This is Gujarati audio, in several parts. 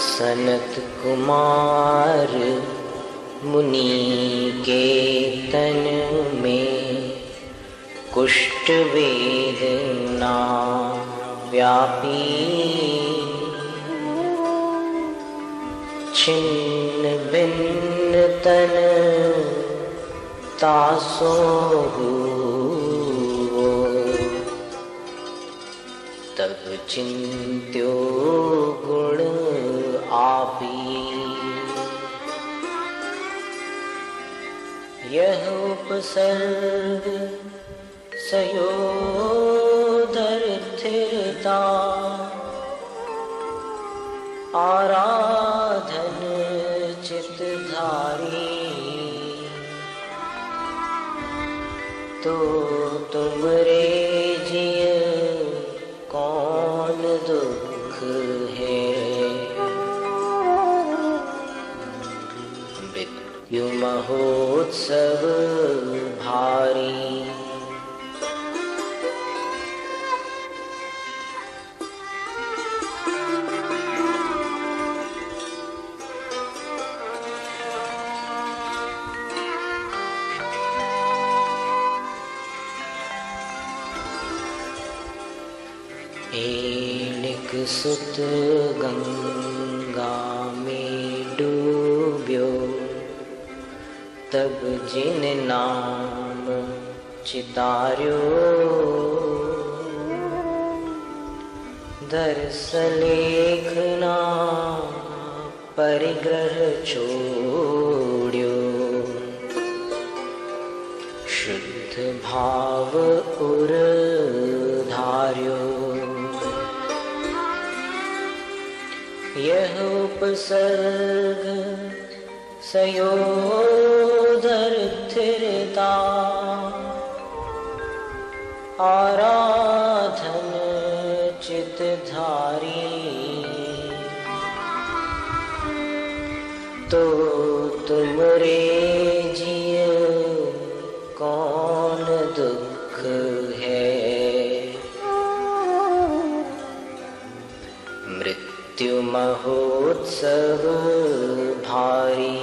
सनत कुमार मुनि के तन में कुष्ठ वेदना व्यापी, छिन्न भिन्न तन तासो हुओ, तब चिंत्यो गुण आपी। यह उपसर्ग सयोधर स्थिरता, आराधन चितधारी, तो तुम रे जिय कौन दुख है। मृत्यु महोत्सव भारी, एक सुत गंगा में डूब्यो, तब जिन नाम चितार्यो, दर्श लेखना परिग्रह छोड्यो, शुद्ध भाव उर धार्यो। यह उपसर्ग सयोधर स्थिरता, आराधन चितधारी, तो तुम रे जिय कौन दुख है। मृत्यु महोत्सव भारी,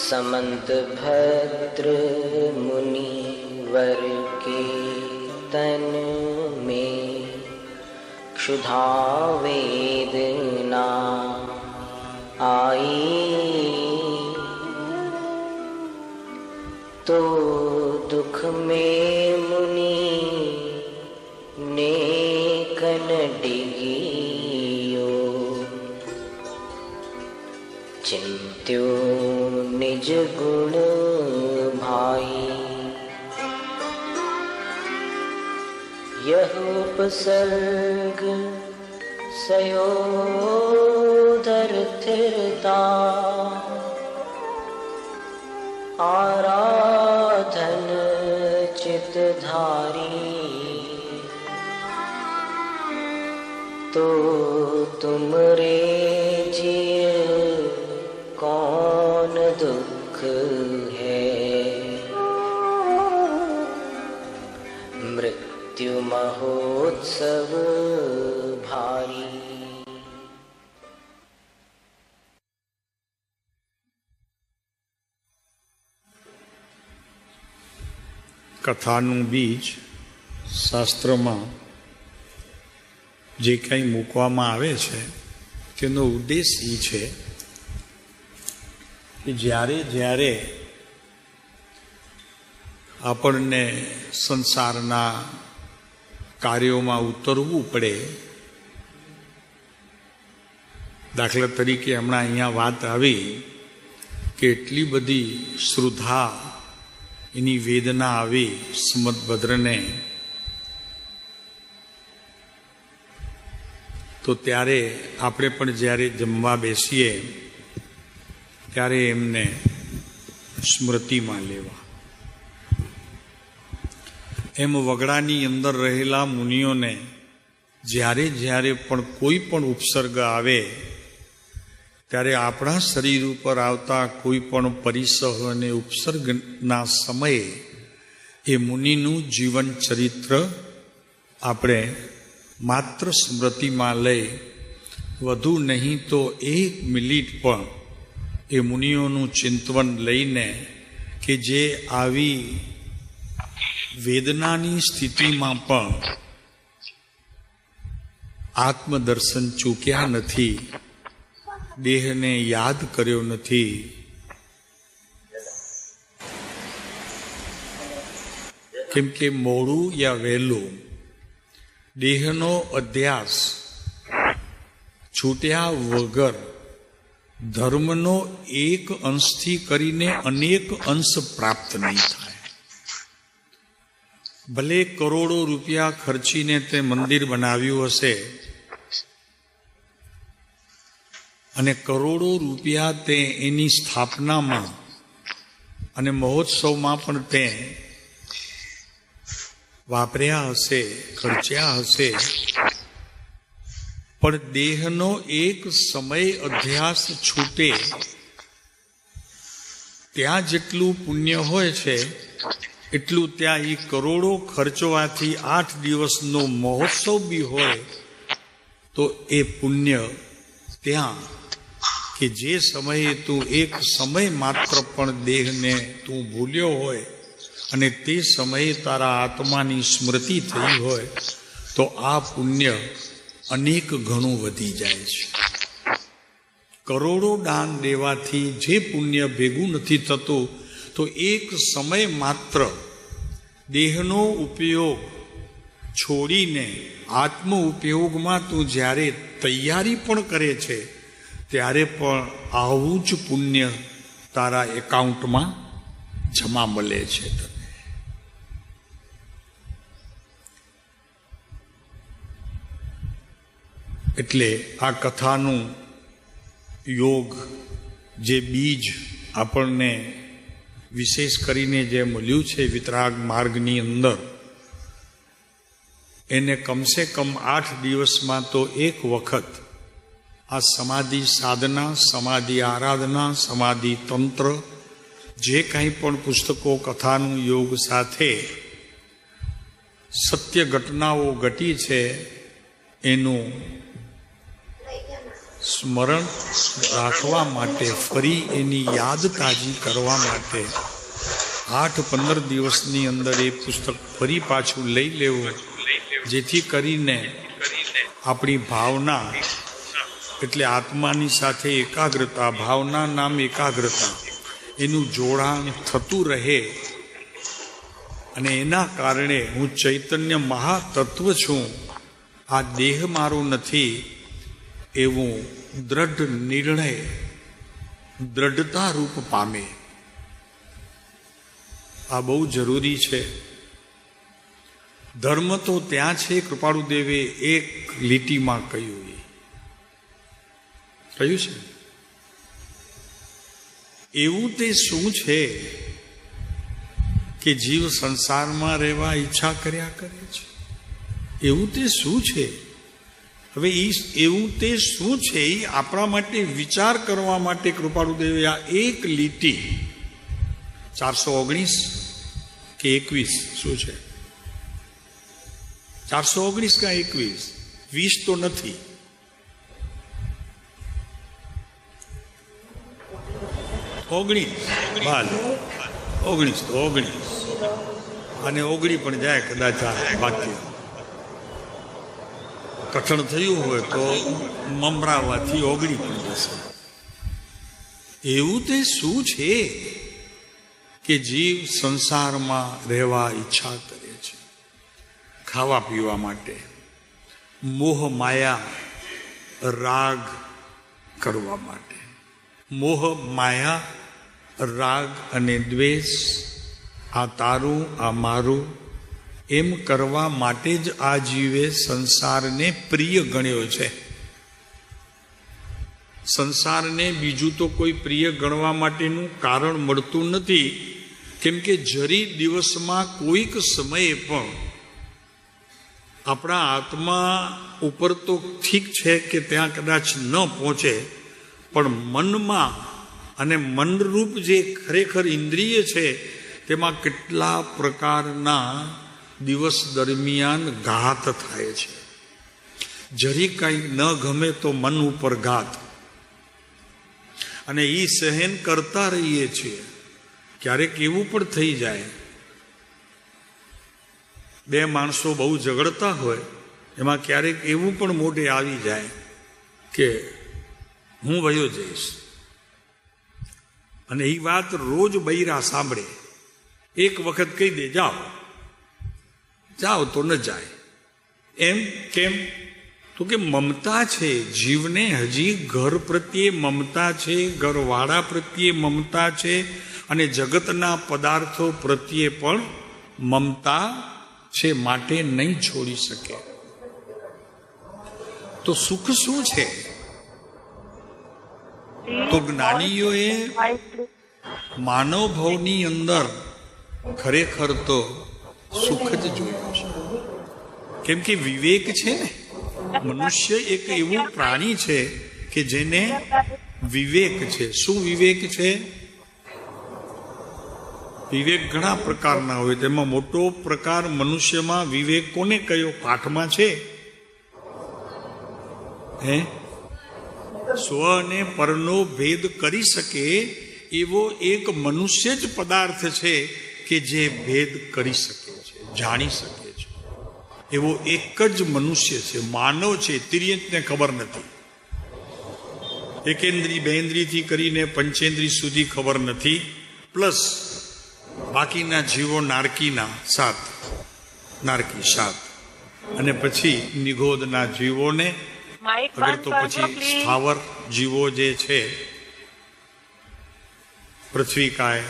समंत भद्र मुनि वर के तन में क्षुधा वेदना आई, तो दुख में मुनि ने कन डिगियो, चिंत्यो निज गुण भाई। यह उपसर्ग सयोधर स्थिरता, आराधन चितधारी तो तुमरे जिय कौन दुख है। मृत्यु महोत्सव भारी। કથાનું બીજ શાસ્ત્રમાં જે કંઈ મૂકવામાં આવે છે તેનો ઉદ્દેશ એ છે કે જ્યારે જ્યારે આપણને સંસારના કાર્યોમાં ઉતરવું પડે, દાખલા તરીકે હમણાં અહીંયા વાત આવી કે એટલી બધી શ્રુદ્ધા એની વેદના આવી સુમદભદ્રને, તો ત્યારે આપણે પણ જ્યારે જમવા બેસીએ ત્યારે એમને સ્મૃતિમાં લેવા. એમ વગડાની અંદર રહેલા મુનિઓને જ્યારે જ્યારે પણ કોઈ પણ ઉપસર્ગ આવે ત્યારે આપણા શરીર ઉપર આવતા કોઈ પણ પરિસહ અને ઉપસર્ગના સમયે એ મુનિનું જીવન ચરિત્ર આપણે માત્ર સ્મૃતિમાં લઈ, વધુ નહીં તો 1 મિનિટ પણ એ મુનિઓનું ચિંતન લઈને કે જે આવી વેદનાની સ્થિતિમાં પણ આત્મદર્શન ચૂક્યા નથી, દેહને યાદ કર્યો નથી, કેમ કે મોડું યા વહેલું દેહનો અધ્યાસ છૂટ્યા વગર ધર્મનો એક અંશથી કરીને અનેક અંશ પ્રાપ્ત નહીં થાય. ભલે કરોડો રૂપિયા ખર્ચીને તે મંદિર બનાવ્યું હશે અને કરોડો રૂપિયા તે એની સ્થાપનામાં અને મહોત્સવમાં પણ તે વાપર્યા હશે, ખર્ચ્યા હશે, પણ દેહનો એક સમય અધ્યાસ છૂટે ત્યાં જેટલું પુણ્ય હોય છે એટલું ત્યાં એ કરોડો ખર્ચવાથી 8 દિવસનો મહોત્સવ બી હોય તો એ પુણ્ય ત્યાં કે જે સમયે તું એક સમય માત્ર પણ દેહને તું ભૂલ્યો હોય અને તે સમયે તારા આત્માની સ્મૃતિ થઈ હોય તો આ પુણ્ય અનેક ગણું વધી જાય છે. કરોડો દાન દેવાથી જે પુણ્ય ભેગું નથી થતું, તો એક સમય માત્ર દેહનો ઉપયોગ છોડીને આત્મ ઉપયોગમાં તું જ્યારે તૈયારી પણ કરે છે ત્યારે પણ આવું જ પુણ્ય તારા એકાઉન્ટમાં જમા મળે છે. એટલે આ કથાનું યોગ જે બીજ આપણને વિશેષ કરીને જે મળ્યું છે વિતરાગ માર્ગની અંદર, એને કમસે કમ 8 દિવસમાં તો એક વખત આ સમાધિ સાધના, સમાધિ આરાધના, સમાધિ તંત્ર, જે કંઈ પણ પુસ્તકો કથાનું યોગ સાથે સત્ય ઘટનાઓ ઘટી છે એનું સ્મરણ રાખવા માટે, ફરી એની યાદ તાજી કરવા માટે 8-15 દિવસની અંદર એ પુસ્તક ફરી પાછું લઈ લેવું, જેથી કરીને આપણી ભાવના એટલે આત્માની સાથે એકાગ્રતા, ભાવના નામ એકાગ્રતા, એનું જોડાણ થતું રહે અને એના કારણે હું ચૈતન્ય મહાતત્વ છું, આ દેહ મારો નથી એવું દ્રઢ નિર્ણય દ્રઢતા રૂપ પામે. આ બહુ જરૂરી છે. ધર્મ તો ત્યાં છે, કૃપાળુદેવે એક લીટીમાં કહ્યું છે. એવું તે શું છે કે જીવ સંસારમાં રહેવા ઈચ્છા કર્યા કરે છે. એવું તે શું છે? હવે એવું તે શું છે એ આપણા માટે વિચાર કરવા માટે કૃપાળુદેવે આ એક લીટી 419 કે 21 શું છે? 419 કા 21? 20 તો નથી. ઓગણીસ અને ઓગણી પણ જાય કદાચ બાકી કઠણ થયું હોય તો મમરાવાથી ઓગળી પણ જશે. એવું તે શું છે કે જીવ સંસારમાં રહેવા ઈચ્છા કરે છે? ખાવા પીવા માટે, મોહ માયા રાગ કરવા માટે. મોહ માયા રાગ અને દ્વેષ, આ તારું આ મારું એમ કરવા માટે જ આ જીવે સંસારને પ્રિય ગણ્યો છે. સંસારને બીજું તો કોઈ પ્રિય ગણવા માટેનું કારણ મળતું નથી, કેમ કે જરી દિવસમાં કોઈક સમયે પણ આપણા આત્મા ઉપર તો ઠીક છે કે ત્યાં કદાચ ન પહોંચે, પણ મનમાં અને મનરૂપ જે ખરેખર ઇન્દ્રિય છે તેમાં કેટલા પ્રકારના દિવસ દરમિયાન ઘાત થાય છે. જરી કંઈ ન ગમે તો મન ઉપર ઘાત, અને એ સહન કરતા રહીએ છીએ. ક્યારેક એવું પણ થઈ જાય, બે માણસો બહુ ઝઘડતા હોય, એમાં ક્યારેક એવું પણ મોઢે આવી જાય કે હું વયો જઈશ, અને એ વાત રોજ બૈરા સાંભળે. એક વખત કહી દે જાઓ તો ન જાય. એમ કેમ? તો કે મમતા છે જીવને, હજી ઘર પ્રત્યે મમતા છે, ઘરવાળા પ્રત્યે મમતા છે, અને જગતના પદાર્થો પ્રત્યે પણ મમતા છે, માટે નહીં છોડી શકે. તો સુખ શું છે? તો જ્ઞાનીઓએ માનવ ભાવની અંદર ખરેખર તો સુખ જ જોયું છે. કેમ કે વિવેક છે ને, મનુષ્ય એક એવું પ્રાણી છે કે જેને વિવેક છે. શું વિવેક છે? વિવેક ઘણા પ્રકારના હોય, તેમાં મોટો પ્રકાર મનુષ્યમાં વિવેક કોને કયો પાઠમાં છે? સ્વ અને પરનો ભેદ કરી શકે એવો એક મનુષ્ય જ પદાર્થ છે કે જે ભેદ કરી શકે છે, જાણી શકે છે. એવો એક જ મનુષ્ય છે, માનવ છે. તિર્યંતને ખબર નથી, એકેન્દ્રી બેન્દ્રીથી કરીને પંચેન્દ્રી સુધી ખબર નથી, પ્લસ બાકીના જીવો નારકી સાત, અને પછી નિગોદના જીવોને, અગર તો પછી સ્થાવર જીવો જે છે, પૃથ્વીકાય,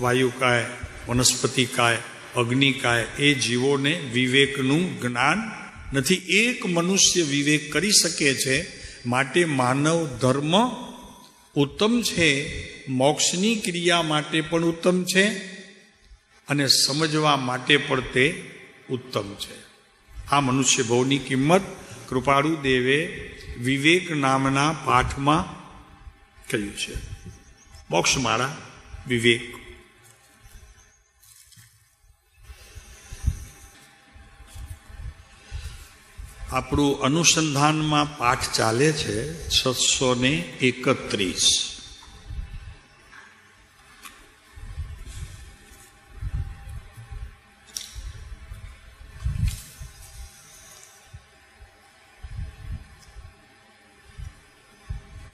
વાયુકાય, વનસ્પતિકાય, અગ્નિકાય, એ જીવોને વિવેકનું જ્ઞાન નથી. એક મનુષ્ય વિવેક કરી શકે છે. માટે માનવ ધર્મ ઉત્તમ છે, મોક્ષની ક્રિયા માટે પણ ઉત્તમ છે, અને સમજવા માટે પણ તે ઉત્તમ છે. આ મનુષ્ય ભાવની કિંમત કૃપાળુ દેવે વિવેક નામના પાઠમાં કહ્યું છે. મોક્ષમાળા વિવેક. આપણું અનુસંધાનમાં પાઠ ચાલે છે 631.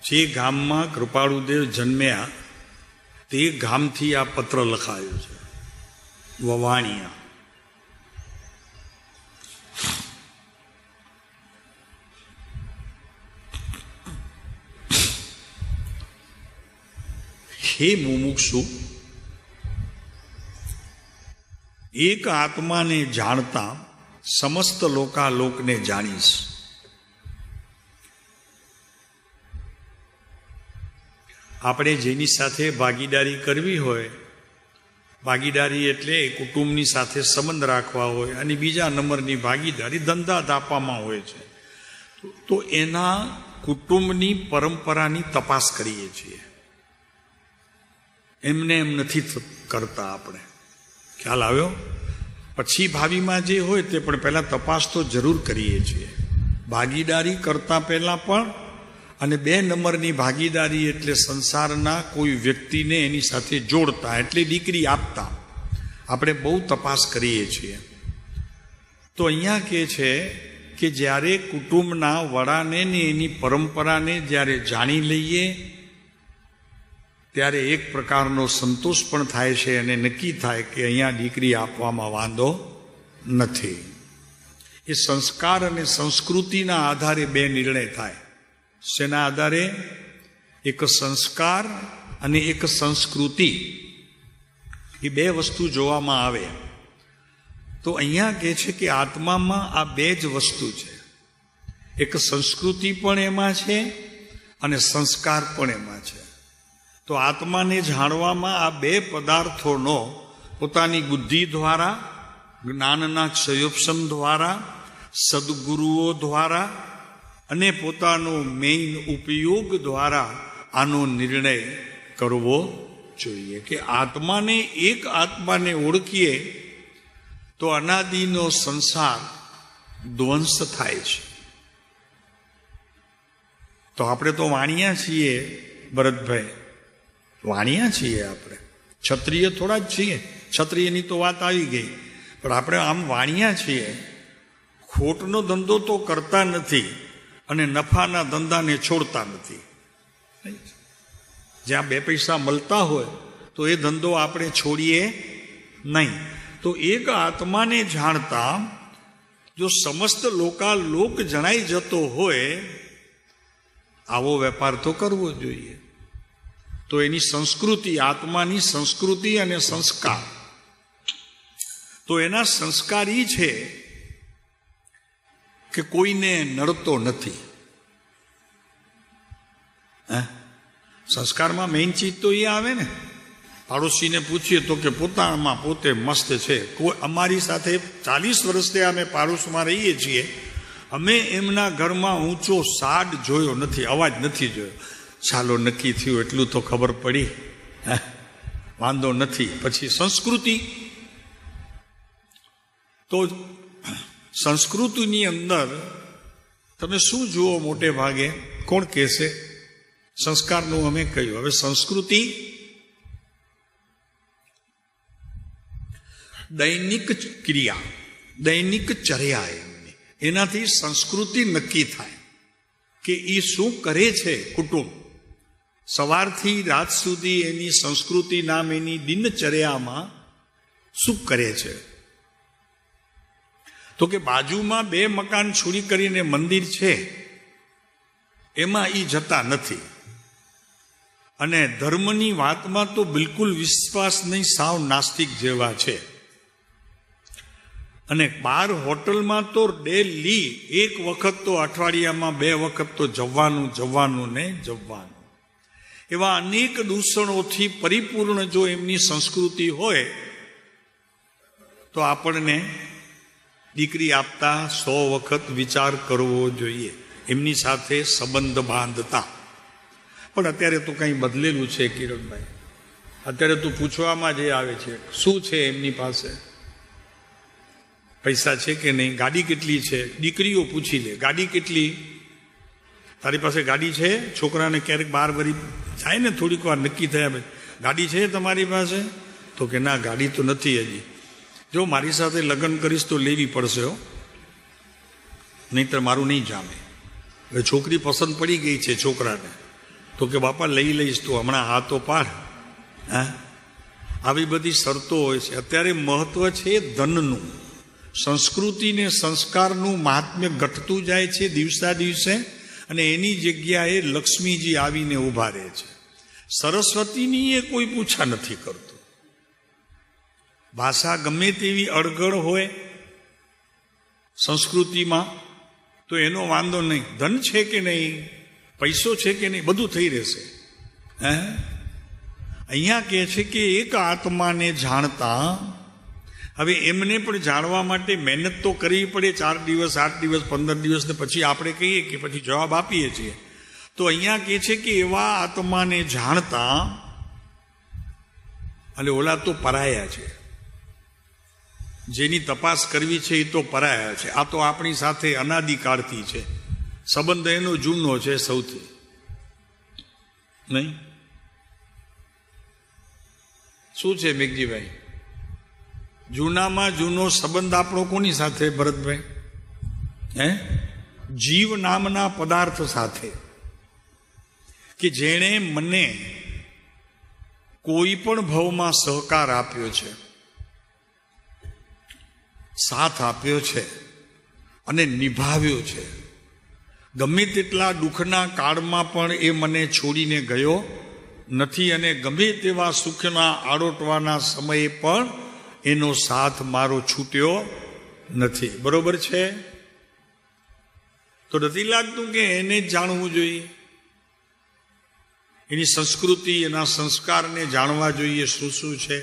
જે ગામમાં કૃપાળુદેવ જન્મ્યા તે ગામથી આ પત્ર લખાયો છે, વવાણિયા. હે મુમુક્ષુ, એક આત્માને જાણતા સમસ્ત લોકાલોકને જાણીશ. આપણે જેની સાથે ભાગીદારી કરવી હોય ભાગીદારી એટલે કુટુંબની સાથે સંબંધ રાખવા હોય, અને બીજા નંબરની ભાગીદારી ધંધા ધાપામાં હોય છે. તો એના કુટુંબની પરંપરાની તપાસ કરીએ છીએ. એમને એમ નથી કરતા આપણે. ખ્યાલ આવ્યો? પછી ભાવિમાં જે હોય તે પણ પહેલાં તપાસ તો જરૂર કરીએ છીએ. ભાગીદારી કરતા પહેલાં પણ, અને 2 નંબરની ભાગીદારી એટલે સંસારના કોઈ વ્યક્તિને એની સાથે જોડતા, એટલે દીકરી આપતા, આપણે બહુ તપાસ કરીએ છીએ. તો અહીંયા કહે છે કે જ્યારે કુટુંબના વડાને ને એની પરંપરાને જ્યારે જાણી લઈએ ત્યારે એક પ્રકારનો સંતોષ પણ થાય છે, અને નક્કી થાય કે અહીંયા દીકરી આપવામાં વાંધો નથી. એ સંસ્કાર અને સંસ્કૃતિના આધારે 2 નિર્ણય થાય. શેના આધારે? એક સંસ્કાર અને એક સંસ્કૃતિ, એ 2 વસ્તુ જોવામાં આવે. તો અહીંયા કહે છે કે આત્મામાં આ 2 જ વસ્તુ છે. એક સંસ્કૃતિ પણ એમાં છે અને સંસ્કાર પણ એમાં છે. તો આત્માને જાણવામાં આ 2 પદાર્થોનો પોતાની બુદ્ધિ દ્વારા, જ્ઞાનના ક્ષયોપશમ દ્વારા, સદગુરુઓ દ્વારા અને પોતાનો મેઇન ઉપયોગ દ્વારા આનો નિર્ણય કરવો જોઈએ કે આત્માને, એક આત્માને ઓળખીએ તો અનાદિનો સંસાર ધ્વંસ થાય છે. તો આપણે તો વાણિયા છીએ ભરતભાઈ, વાણિયા છીએ આપણે, ક્ષત્રિય થોડા જ છીએ. ક્ષત્રિયની તો વાત આવી ગઈ, પણ આપણે આમ વાણિયા છીએ. ખોટનો ધંધો તો કરતા નથી અને નફાના ધંધાને છોડતા નથી. જ્યાં 2 પૈસા મળતા હોય તો એ ધંધો આપણે છોડીએ નહીં. તો એક આત્માને જાણતા જો સમસ્ત લોક જણાઈ જતો હોય, આવો વેપાર તો કરવો જોઈએ. તો એની સંસ્કૃતિ, આત્માની સંસ્કૃતિ અને સંસ્કાર, તો એના સંસ્કાર એ છે કે કોઈને નડતો નથી. સંસ્કારમાં મેઇન ચીજ તો એ આવે ને. પાડોશીને પૂછીએ તો કે પોતામાં પોતે મસ્ત છે. કોઈ અમારી સાથે 40 વર્ષથી અમે પાડોશમાં રહીએ છીએ, અમે એમના ઘરમાં ઊંચો સાડ જોયો નથી, અવાજ નથી જોયો. ચાલો નક્કી થયું, એટલું તો ખબર પડી, વાંધો નથી. પછી સંસ્કૃતિ, તો સંસ્કૃતિની અંદર તમે શું જુઓ? મોટે ભાગે કોણ કહેશે? સંસ્કારનું અમે કહ્યું. હવે સંસ્કૃતિ દૈનિક ક્રિયા, દૈનિક ચર્યા, એનાથી સંસ્કૃતિ નક્કી થાય કે એ શું કરે છે. કુટુંબ સવારથી રાત સુધી એની સંસ્કૃતિ નામ એની દિનચર્યામાં શું કરે છે. તો કે બાજુમાં 2 મકાન છોડી કરીને મંદિર છે, એમાં એ જતા નથી. અને ધર્મની વાતમાં તો બિલકુલ વિશ્વાસ નહીં, સાવ નાસ્તિક જેવા છે. અને 12 હોટલમાં તો ડેલી 1 વખત તો અઠવાડિયામાં 2 વખત તો જવાનું ને જવાનું. એવા અનેક દૂષણોથી પરિપૂર્ણ જો એમની સંસ્કૃતિ હોય તો આપણને દીકરી આપતા 100 વખત વિચાર કરવો જોઈએ, એમની સાથે સંબંધ બાંધતા. પણ અત્યારે તો કંઈ બદલેલું છે કિરણભાઈ. અત્યારે તો પૂછવામાં જે આવે છે, શું છે એમની પાસે, પૈસા છે કે નહીં, ગાડી કેટલી છે. દીકરીઓ પૂછી લે, ગાડી કેટલી, તારી પાસે ગાડી છે? છોકરાને ક્યારેક 12 વરી જાય ને, થોડીક વાર નક્કી થયા, ગાડી છે તમારી પાસે? તો કે ના, ગાડી તો નથી હજી. જો મારી સાથે લગ્ન કરીશ તો લેવી પડશે હો, નહીંતર મારું નહીં જામે. હવે છોકરી પસંદ પડી ગઈ છે છોકરાને, તો કે બાપા લઈ લઈશ, તો હમણાં હા તો પાડ. આવી બધી શરતો હોય છે. અત્યારે મહત્વ છે ધનનું. સંસ્કૃતિ ને સંસ્કારનું મહાત્મ્ય ઘટતું જાય છે દિવસા દિવસે, અને એની જગ્યાએ લક્ષ્મીજી આવીને ઊભા રહે છે. સરસ્વતીની એ કોઈ પૂછા નથી કરતું. ભાષા ગમે તેવી અડગળ હોય સંસ્કૃતિમાં તો એનો વાંધો નહીં. ધન છે કે નહીં, પૈસો છે કે નહીં, બધું થઈ રહેશે. અહીંયા કહે છે કે એક આત્માને જાણતા, હવે એમને પણ જાણવા માટે મહેનત તો કરવી પડે, 4 દિવસ 8 દિવસ 15 દિવસ, ને પછી આપણે કહીએ કે પછી જવાબ આપીએ છીએ. તો અહીંયા કહે છે કે એવા આત્માને જાણતા, અને ઓલા તો પરાયા છે, જેની તપાસ કરવી છે એ તો પરાયા છે. આ તો આપણી સાથે અનાદિકાળથી છે, સંબંધ એનો જૂનો છે સૌથી, નહીં? શું છે મેઘજીભાઈ? જૂનામાં જૂનો સંબંધ આપણો કોની સાથે ભરતભાઈ? જીવ નામના પદાર્થ સાથે, કે જેણે મને કોઈ પણ ભાવમાં સહકાર આપ્યો છે, સાથ આપ્યો છે અને નિભાવ્યો છે. ગમે તેટલા દુઃખના કાળમાં પણ એ મને છોડીને ગયો નથી, અને ગમે તેવા સુખના આડોટવાના સમયે પણ એનો સાથ મારો છૂટ્યો નથી. બરોબર છે? તો નથી લાગતું કે એને જ જાણવું જોઈએ, એની સંસ્કૃતિ, એના સંસ્કારને જાણવા જોઈએ શું શું છે,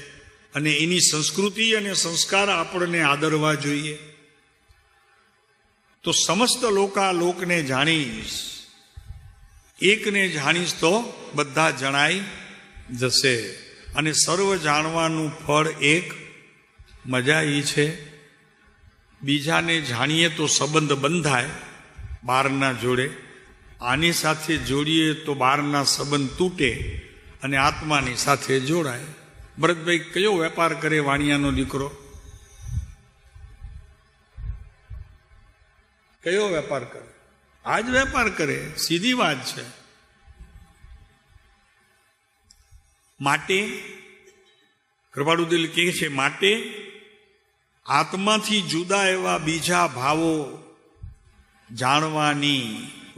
અને એની સંસ્કૃતિ અને સંસ્કાર આપણને આદરવા જોઈએ. તો સમસ્ત લોકને જાણીશ, એકને જાણીશ તો બધા જણાઈ જશે. અને સર્વ જાણવાનું ફળ એક, મજા એ છે. બીજાને જાણીએ તો સંબંધ બંધાય બહારના જોડે, આની સાથે જોડીએ તો બહારના સંબંધ તૂટે અને આત્માની સાથે જોડાય. ભરતભાઈ કયો વેપાર કરે વાણિયાનો દીકરો? કયો વેપાર કરે? આ જ વેપાર કરે, સીધી વાત છે. માટે કૃપાળુદિલ કહે છે, માટે આત્માથી જુદા એવા બીજા ભાવો જાણવાની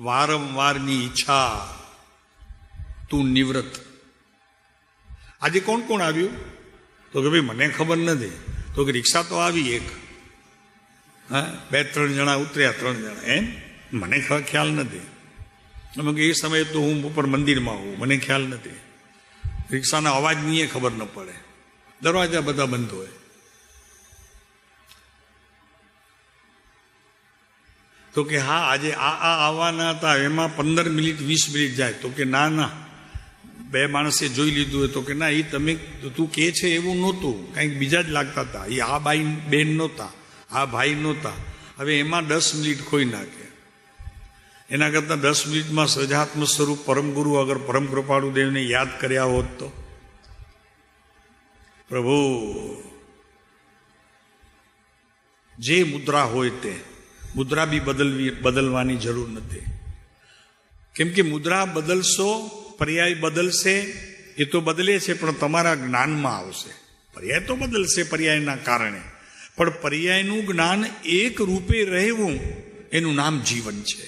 વારંવારની ઈચ્છા તું નિવૃત્ત. આજે કોણ કોણ આવ્યું? તો કે ભાઈ મને ખબર નથી. તો કે રિક્ષા તો આવી એક, 2-3 જણા ઉતર્યા, 3 જણા, એમ મને ખ્યાલ નથી. અમે કે એ સમયે તો હું ઉપર મંદિરમાં હોઉં, મને ખ્યાલ નથી. રિક્ષાના અવાજની ખબર ન પડે, દરવાજા બધા બંધ હોય. તો કે હા આજે આ આવવાના હતા, એમાં 15 મિનિટ 20 મિનિટ જાય. તો કે ના 2 માણસે જોઈ લીધું હોય. તો કે ના, એ તમે તું કે છે એવું નહોતું, કંઈક બીજા જ લાગતા હતા. એ આ બાઈ બેન નહોતા, આ ભાઈ નહોતા. હવે એમાં 10 મિનિટ ખોઈ નાખે. એના કરતાં 10 મિનિટમાં સજાત્મ સ્વરૂપ પરમગુરુ અગર પરમ કૃપાળુ દેવને યાદ કર્યા હોત તો, પ્રભુ જે મુદ્રા હોય તે મુદ્રા બી બદલવાની જરૂર નથી. કેમ કે મુદ્રા બદલશો, પર્યાય બદલશે, એ તો બદલે છે પણ તમારા જ્ઞાનમાં આવશે. પર્યાય તો બદલશે પર્યાયના કારણે, પણ પર્યાયનું જ્ઞાન એક રૂપે રહેવું, એનું નામ જીવન છે.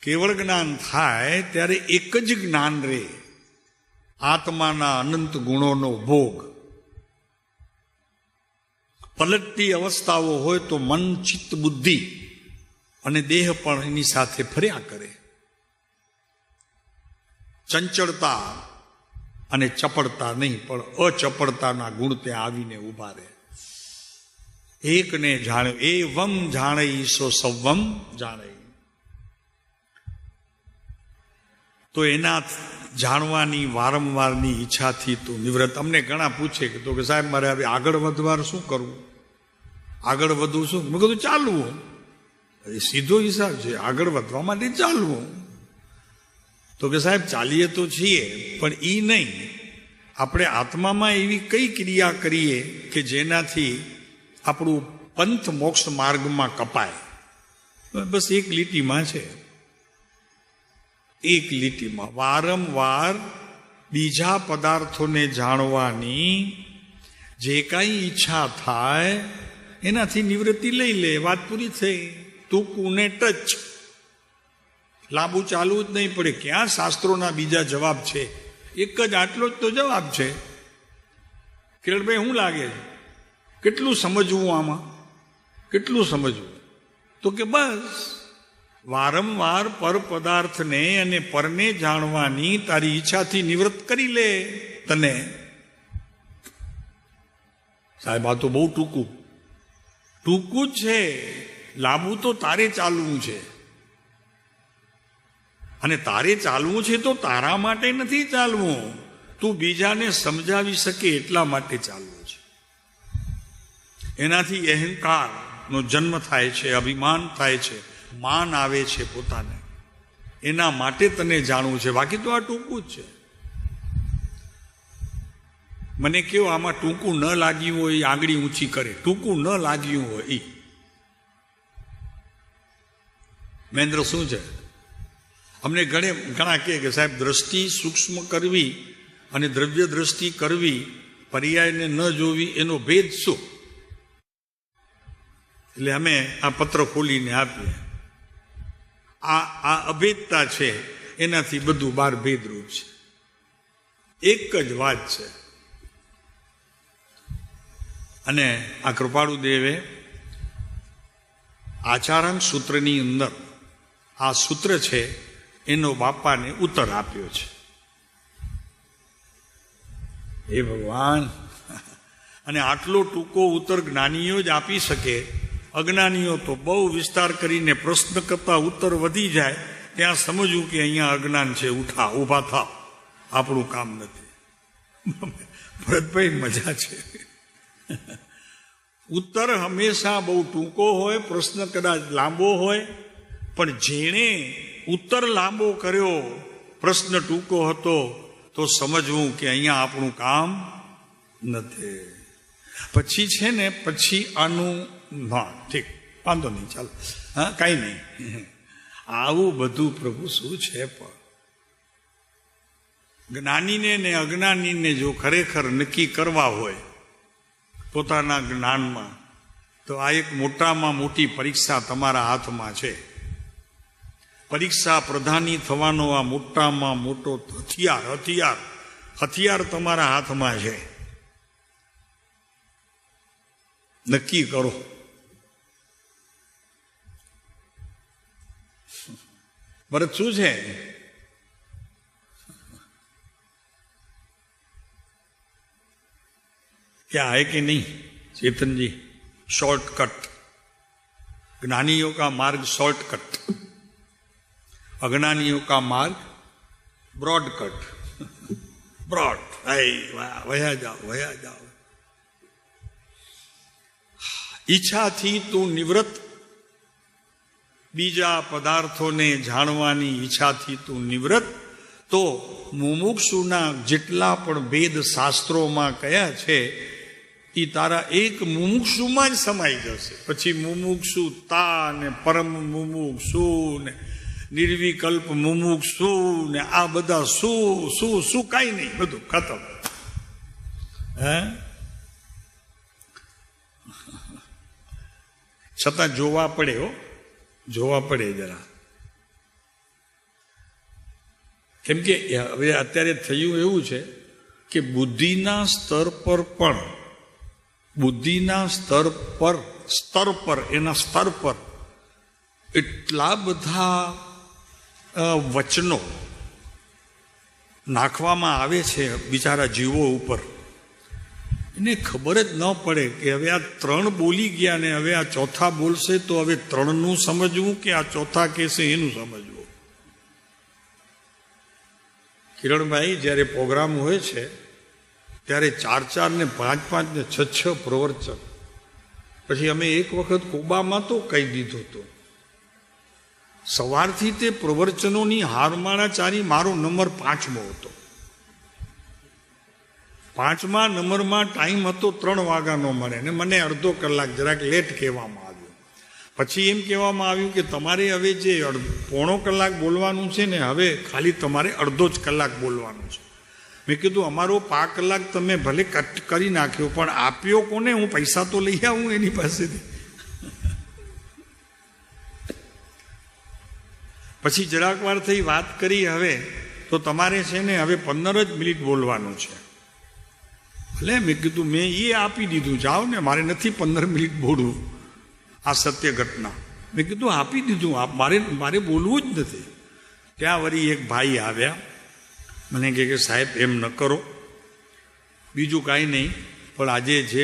કેવળ જ્ઞાન થાય ત્યારે એક જ જ્ઞાન રહે, આત્માના અનંત ગુણોનો ભોગ. પલટતી અવસ્થાઓ હોય તો મન, ચિત્ત, બુદ્ધિ અને દેહ પણ એની સાથે ફર્યા કરે. ચંચળતા અને ચપળતા નહીં, પણ અચપળતાના ગુણ ત્યાં આવીને ઉભા રહે. એકને જાણે એવમ જાણે ઈસો સવમ જાણે. તો એના જાણવાની વારંવારની ઈચ્છાથી તું નિવૃત્ત. અમને ઘણા પૂછે કે તો કે સાહેબ મારે હવે આગળ વધવા શું કરવું? આગળ વધવું શું? મેં કીધું ચાલવું. એ સીધો હિસાબ છે, આગળ વધવા માટે ચાલવું. તો કે સાહેબ ચાલીએ તો છીએ, પણ એ નહીં, આપણે આત્મામાં એવી કઈ ક્રિયા કરીએ કે જેનાથી આપણું પંથ મોક્ષ માર્ગમાં કપાય. બસ એક લીટીમાં છે, એક લીટીમાં. વારંવાર બીજા પદાર્થોને જાણવાની જે કાંઈ ઈચ્છા થાય એનાથી નિવૃત્તિ લઈ લે, વાત પૂરી થઈ. ટૂંકું ને ટચ, લાંબુ ચાલવું જ નહીં પડે. ક્યાં શાસ્ત્રોના બીજા જવાબ છે? એક જ આટલો જ તો જવાબ છે. કિરણભાઈ શું લાગે છે? કેટલું સમજવું આમાં? કેટલું સમજવું? તો કે બસ વારંવાર પર પદાર્થને અને પરને જાણવાની તારી ઈચ્છાથી નિવૃત્ત કરી લે તને. સાહેબ આ તો બહુ ટૂંકું જ છે. લાંબુ તો તારે ચાલવું છે, અને તારે ચાલવું છે તો તારા માટે નથી ચાલવું, તું બીજાને સમજાવી શકે એટલા માટે ચાલવું છે. એનાથી અહંકારનો જન્મ થાય છે, અભિમાન થાય છે, માન આવે છે પોતાને. એના માટે તને જાણવું છે, બાકી તો આ ટૂંકું જ છે. મને કેવું આમાં ટૂંકું ન લાગ્યું હોય એ આંગળી ઊંચી કરે. ટૂંકું ન લાગ્યું હોય એ મહેન્દ્ર શું છે? અમને ઘણા કહે કે સાહેબ દ્રષ્ટિ સૂક્ષ્મ કરવી અને દ્રવ્ય દ્રષ્ટિ કરવી, પર્યાયને ન જોવી, એનો ભેદ શું? એટલે અમે આ પત્ર ખોલીને આપીએ. આ અભેદતા છે, એનાથી બધું બાર ભેદરૂપ છે. એક જ વાત છે. અને આ કૃપાળુ દેવે આચારાંક સૂત્રની અંદર આ સૂત્ર છે એનો બાપાને ઉત્તર આપ્યો છે. એ ભગવાન! અને આટલો ટૂંકો ઉત્તર જ્ઞાનીઓ જ આપી શકે. અજ્ઞાનીઓ તો બહુ વિસ્તાર કરીને પ્રશ્ન કરતા ઉત્તર વધી જાય ત્યાં સમજવું કે અહીંયા અજ્ઞાન છે, ઊભા થાવ, આપણું કામ નથી. ભરતભાઈ મજા છે. ઉત્તર હંમેશા બહુ ટૂંકો હોય, પ્રશ્ન કદાચ લાંબો હોય, પણ જેણે ઉત્તર લાંબો કર્યો, પ્રશ્ન ટૂંકો હતો, તો સમજવું કે અહીંયા આપણું કામ નથી. પછી છે ને પછી આનું ના ઠીક, વાંધો નહીં, ચાલો, હા કાંઈ નહીં. આવું બધું પ્રભુ શું છે? પણ જ્ઞાનીને ને અજ્ઞાનીને જો ખરેખર નક્કી કરવા હોય પોતાના જ્ઞાનમાં, તો આ એક મોટામાં મોટી પરીક્ષા તમારા હાથમાં છે. પરીક્ષા પ્રધાની થવાનો આ મોટામાં મોટો હથિયાર તમારા હાથમાં છે. નક્કી કરો. ભરત શું છે? क्या है कि नहीं चेतन जी? शॉर्टकट. ज्ञानियों का मार्ग शॉर्टकट, अज्ञानियों का मार्ग ब्रॉडकट. ब्रॉड, वया जाओ. ઈચ્છાથી તું નિવૃત્ત, બીજા પદાર્થોને જાણવાની ઈચ્છાથી તું નિવૃત્ત, તો મુમુક્ષુના જેટલા પણ વેદ શાસ્ત્રોમાં કયા છે એ તારા એક મુમુક્ષુમાં જ સમાઈ જશે. પછી મુમુક્ષુતા ને પરમ મુમુક્ષુ ને નિર્વિકલ્પ મુમુક્ષુ ને આ બધા શું કાંઈ નહીં, બધું ખતમ. હે છતાં જોવા પડે, જોવા પડે જરા. કેમ કે હવે અત્યારે થયું એવું છે કે બુદ્ધિના સ્તર પર એટલા બધા વચનો નાખવામાં આવે છે બિચારા જીવો ઉપર, એને ખબર જ ન પડે કે હવે આ 3 બોલી ગયા ને હવે આ ચોથા બોલશે તો હવે 3નું સમજવું કે આ ચોથા કહેશે એનું સમજવું. કિરણભાઈ, જ્યારે પ્રોગ્રામ હોય છે ત્યારે 4 ને 5 ને 6 પ્રવચન. પછી અમે એક વખત કોબામાં તો કહી દીધું હતું, સવારથી તે પ્રવચનોની હારમાળા ચારી મારો નંબર 5મો હતો. 5મા નંબરમાં ટાઈમ હતો 3 વાગ્યાનો મને, ને મને અડધો કલાક જરાક લેટ કહેવામાં આવ્યું. પછી એમ કહેવામાં આવ્યું કે તમારે હવે જે પોણો કલાક બોલવાનું છે ને, હવે ખાલી તમારે અડધો જ કલાક બોલવાનું છે. મેં કીધું અમારો 5 કલાક તમે ભલે કટ કરી નાખ્યો, પણ આપ્યો કોને? હું પૈસા તો લઈ આવું એની પાસેથી. પછી જરાક વાર થઈ વાત કરી, હવે તો તમારે છે ને હવે 15 જ મિનિટ બોલવાનું છે. એટલે મેં કીધું મેં એ આપી દીધું, જાઓ ને, મારે નથી 15 મિનિટ બોલવું. આ સત્ય ઘટના મેં કીધું આપી દીધું, મારે બોલવું જ નથી. ત્યાં વળી એક ભાઈ આવ્યા, મને કહે કે સાહેબ એમ ન કરો, બીજું કાંઈ નહીં, પણ આજે જે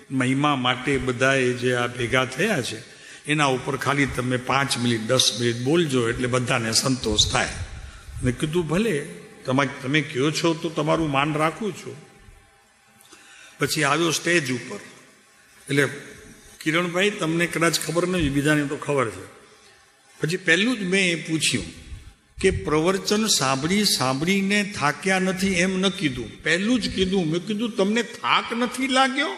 મહિમા માટે બધાએ જે આ ભેગા થયા છે એના ઉપર ખાલી તમે 5 મિનિટ 10 મિનિટ બોલજો એટલે બધાને સંતોષ થાય. મેં કીધું ભલે, તમે કહો છો તો તમારું માન રાખું છું. પછી આવ્યો સ્ટેજ ઉપર. એટલે કિરણભાઈ તમને કદાચ ખબર નથી, બીજાને તો ખબર છે. પછી પહેલું જ મેં એ પૂછ્યું કે પ્રવચન સાંભળીને થાક્યા નથી એમ ન કીધું, પહેલું જ કીધું. મેં કીધું તમને થાક નથી લાગ્યો?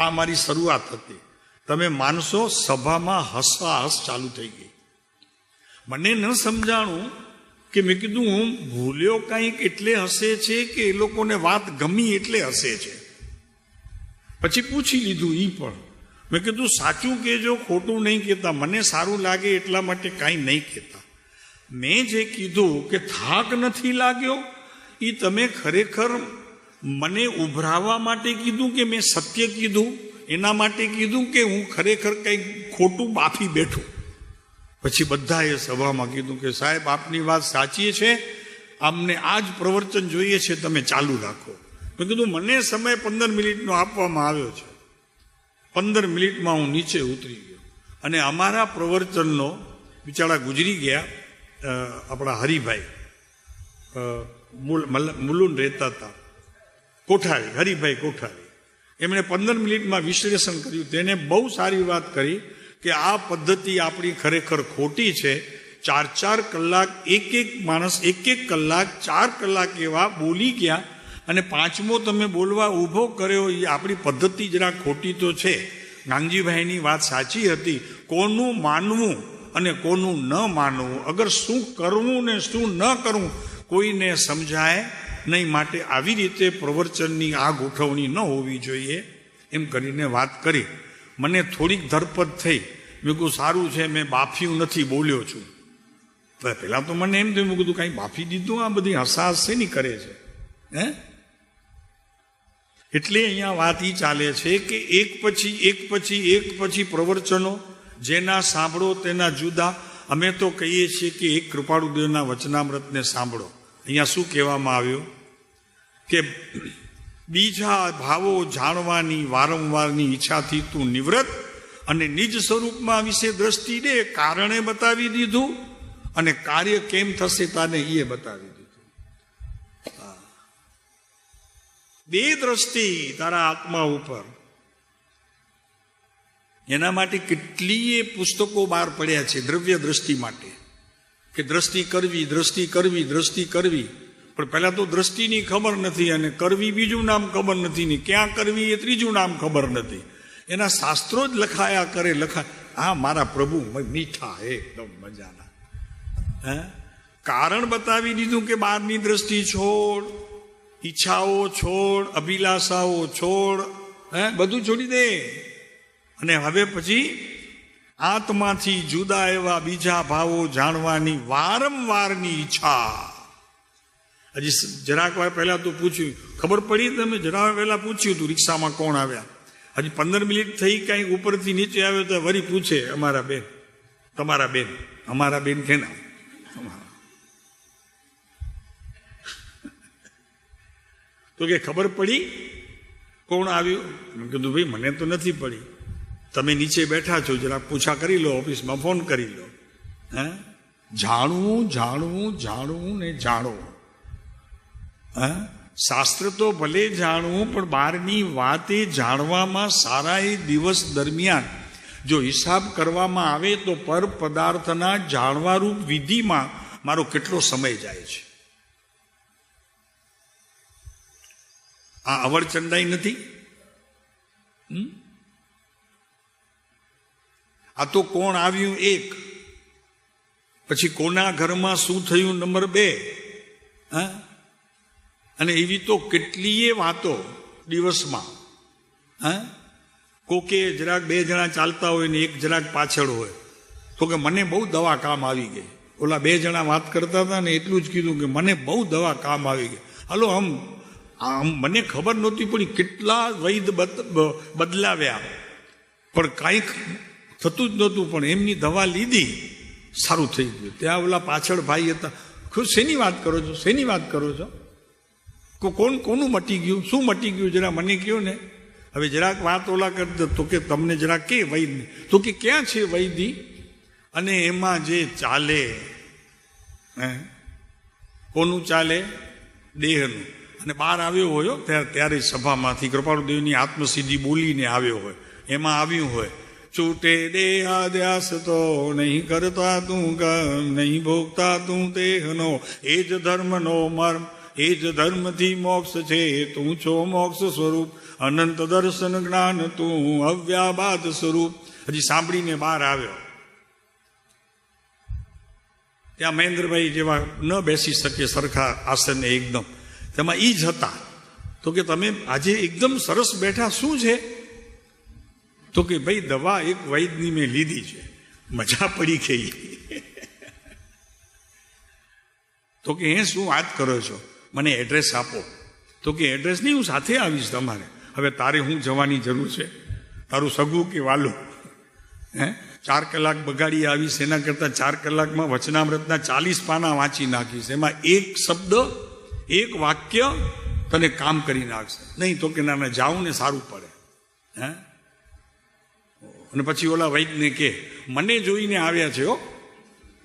આ મારી શરૂઆત હતી. તમે માનશો સભામાં હસવાહસ ચાલુ થઈ ગઈ. મને ન સમજાણું કે મેં કીધું હું ભૂલ્યો કંઈક એટલે હસે છે કે એ લોકોને વાત ગમી એટલે હસે છે. પછી પૂછી લીધું ઈ પણ. મેં કીધું સાચું કહેજો, ખોટું નહીં કહેતા, મને સારું લાગે એટલા માટે કાંઈ નહીં કહેતા. મેં જે કીધું કે થાક નથી લાગ્યો એ તમે ખરેખર મને ઉભરાવવા માટે કીધું કે મેં સત્ય કીધું એના માટે કીધું કે હું ખરેખર કંઈક ખોટું બાફી બેઠું? પછી બધાએ સભામાં કીધું કે સાહેબ આપની વાત સાચી છે, અમને આ જ પ્રવચન જોઈએ છે, તમે ચાલુ રાખો. મેં કીધું મને સમય 15 મિનિટનો આપવામાં આવ્યો છે. 15 મિનિટમાં હું નીચે ઉતરી ગયો અને અમારા પ્રવચનનો બિચારા ગુજરી ગયા, આપણા હરિભાઈ મુલુન રહેતા હતા, કોઠારી, હરિભાઈ કોઠારી, એમણે 15 મિનિટમાં વિશ્લેષણ કર્યું. તેને બહુ સારી વાત કરી કે આ પદ્ધતિ આપણી ખરેખર ખોટી છે. 4 કલાક એક માણસ 1 કલાક 4 કલાક એવા બોલી ગયા અને 5મો તમે બોલવા ઊભો કર્યો. એ આપણી પદ્ધતિ જરા ખોટી તો છે. ગાંગજીભાઈની વાત સાચી હતી, કોનું માનવું અને કોનું ન માનવું, અગર શું કરવું ને શું ન કરવું કોઈને સમજાય નહીં. માટે આવી રીતે પ્રવચનની આ ગોઠવણી ન હોવી જોઈએ એમ કરીને વાત કરી. મને થોડીક ધરપત થઈ. મેં કહ્યું સારું છે, મેં બાફ્યું નથી, બોલ્યો છું. પહેલાં તો મને એમ થયું, મેં કીધું કાંઈ બાફી દીધું, આ બધી હસાહસ શેની કરે છે હે? એટલે અહીંયા વાત એ ચાલે છે કે એક પછી પ્રવચનો જેના સાંભળો તેના જુદા. અમે તો કહીએ છીએ કે એક કૃપાળુદેવના વચનામૃતને સાંભળો. અહીંયા શું કહેવામાં આવ્યું કે બીજા ભાવો જાણવાની વારંવારની ઈચ્છાથી તું નિવૃત્ત અને નિજ સ્વરૂપમાં વિશે દ્રષ્ટિ દે. કારણે બતાવી દીધું અને કાર્ય કેમ થશે તાને એ બતાવી દીધું. બે દ્રષ્ટિ તારા આત્મા ઉપર. એના માટે કેટલીય પુસ્તકો બહાર પડ્યા છે દ્રવ્ય દ્રષ્ટિ માટે, કે દ્રષ્ટિ કરવી. પણ પહેલા તો દ્રષ્ટિની ખબર નથી અને કરવી બીજું નામ ખબર નથી, ને ક્યાં કરવી એ ત્રીજું નામ ખબર નથી. એના શાસ્ત્રો જ લખાયા કરે. આ મારા પ્રભુ મીઠા એકદમ મજાના. કારણ બતાવી દીધું કે બહારની દ્રષ્ટિ છોડ, ઈચ્છાઓ છોડ, અભિલાષાઓ છોડ, બધું છોડી દે. અને હવે પછી આત્માથી જુદા એવા બીજા ભાવો જાણવાની વારંવારની ઈચ્છા. હજી જરાક વાર પહેલા તો પૂછ્યું, ખબર પડી? તમે જરા પહેલા પૂછ્યું હતું રિક્ષામાં કોણ આવ્યા? હજી 15 મિનિટ થઈ, કાંઈક ઉપરથી નીચે આવ્યો તો વળી પૂછે અમારા બેન, તમારા બેન, અમારા બેન કેના? તો કે ખબર પડી કોણ આવ્યું? મેં કીધું ભાઈ મને તો નથી પડી, તમે નીચે બેઠા છો, જરા પૂછા કરી લો, ઓફિસમાં ફોન કરી લો. જાણવું ને જાણવું. શાસ્ત્ર તો ભલે જાણવું, પણ બહારની વાતે જાણવામાં સારા એ દિવસ દરમિયાન જો હિસાબ કરવામાં આવે તો પર પદાર્થના જાણવારૂપ વિધિમાં મારો કેટલો સમય જાય છે. આ અવરચંદાઈ નથી. આ તો કોણ આવ્યું એક, પછી કોના ઘરમાં શું થયું નંબર 2. અને એવી તો કેટલીય વાતો દિવસમાં. કોકે જરાક 2 જણા ચાલતા હોય ને એક જરાક પાછળ હોય, તો કે મને બહુ દવા કામ આવી ગઈ. ઓલા 2 જણા વાત કરતા હતા ને એટલું જ કીધું કે મને બહુ દવા કામ આવી ગઈ. હાલો આમ મને ખબર નહોતી પડી કેટલા વૈદ બદલાવ્યા, પણ કાંઈક થતું જ નહોતું, પણ એમની દવા લીધી, સારું થઈ ગયું. ત્યાં ઓલા પાછળ ભાઈ હતા, શેની વાત કરો છો, શેની વાત કરો છો? કોનું મટી ગયું, શું મટી ગયું, જરા મને કહો ને. હવે જરાક વાત ઓલા કરી દો તો કે તમને જરા કે વૈદ્ય, તો કે ક્યાં છે વૈદ્ય? અને એમાં જે ચાલે, કોનું ચાલે? દેહનું. અને બહાર આવ્યો હોય ત્યારે સભામાંથી કૃપાળુદેવની આત્મસિદ્ધિ બોલીને આવ્યો હોય, એમાં આવ્યું હોય, છૂટે દેહાદ્યાસ તો નહીં કરતા તું કર્મ, નહીં ભોગતા તું દેહનો, એ જ ધર્મનો મર્મ, એ જ ધર્મથી મોક્ષ છે, તું છો મોક્ષ સ્વરૂપ, અનંત દર્શન જ્ઞાન તું અવ્યાબાદ સ્વરૂપ. હજી સાંભળીને બહાર આવ્યો. ત્યાં મહેન્દ્રભાઈ જેવા ન બેસી શકે સરખા આસને એકદમ, તેમાં ઈ જ હતા. તો કે તમે આજે એકદમ સરસ બેઠા, શું છે? તો કે ભાઈ દવા એક વૈદ્યની મેં લીધી છે, મજા પડી ગઈ. તો કે હે શું વાત કરો છો, મને એડ્રેસ આપો. તો કે એડ્રેસ નહીં, હું સાથે આવીશ તમારે. હવે તારે હું જવાની જરૂર છે, તારું સગું કે વાલું? 4 કલાક બગાડી આવીશ, એના કરતાં 4 કલાકમાં વચનામૃતના 40 પાના વાંચી નાખીશ, એમાં એક શબ્દ, એક વાક્ય તને કામ કરી નાખશે. નહીં તો કે ના જાઉં ને સારું પડે. અને પછી ઓલા વૈદ્યને કે મને જોઈને આવ્યા છે હો,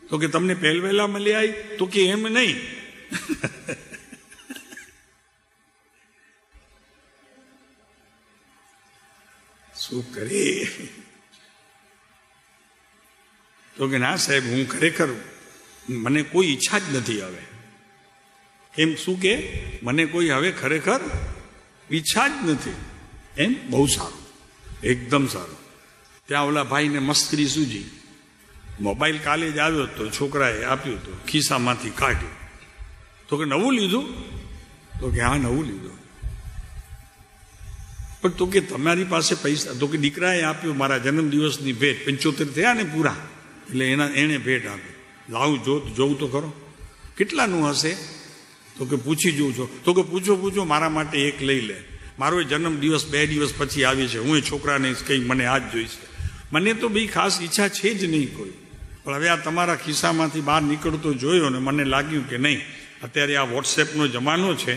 તો કે તમને પહેલવેલા મળી આવી? તો કે એમ નહીં, શું કરે? તો કે ના સાહેબ, હું ખરેખર મને કોઈ ઈચ્છા જ નથી હવે. એમ શું કે મને કોઈ હવે ખરેખર ઈચ્છા જ નથી. એમ બહુ સારું, એકદમ સારું. ત્યાં ઓલા ભાઈને મસ્કરી સૂજી. મોબાઈલ કાલે જ આવ્યો તો છોકરાએ આપ્યું તો ખિસ્સામાંથી કાઢ્યું. તો કે નવું લીધું? તો કે હા નવું લીધું. પણ તો કે તમારી પાસે પૈસા? તો કે દીકરાએ આપ્યું, મારા જન્મદિવસની ભેટ, 75 થયા ને પૂરા, એટલે એણે ભેટ આપી. લાવું જોઉં તો ખરો, કેટલાનું હશે? તો કે પૂછી જોઉં છો. તો કે પૂછો મારા માટે એક લઈ લે. મારો જન્મદિવસ 2 દિવસ પછી આવી છે, હું એ છોકરાને કંઈ મને આ જ જોઈશે. મને તો બી ખાસ ઈચ્છા છે જ નહીં કોઈ, પણ હવે આ તમારા ખિસ્સામાંથી બહાર નીકળતો જોયો ને મને લાગ્યું કે નહીં, અત્યારે આ વોટ્સએપનો જમાનો છે,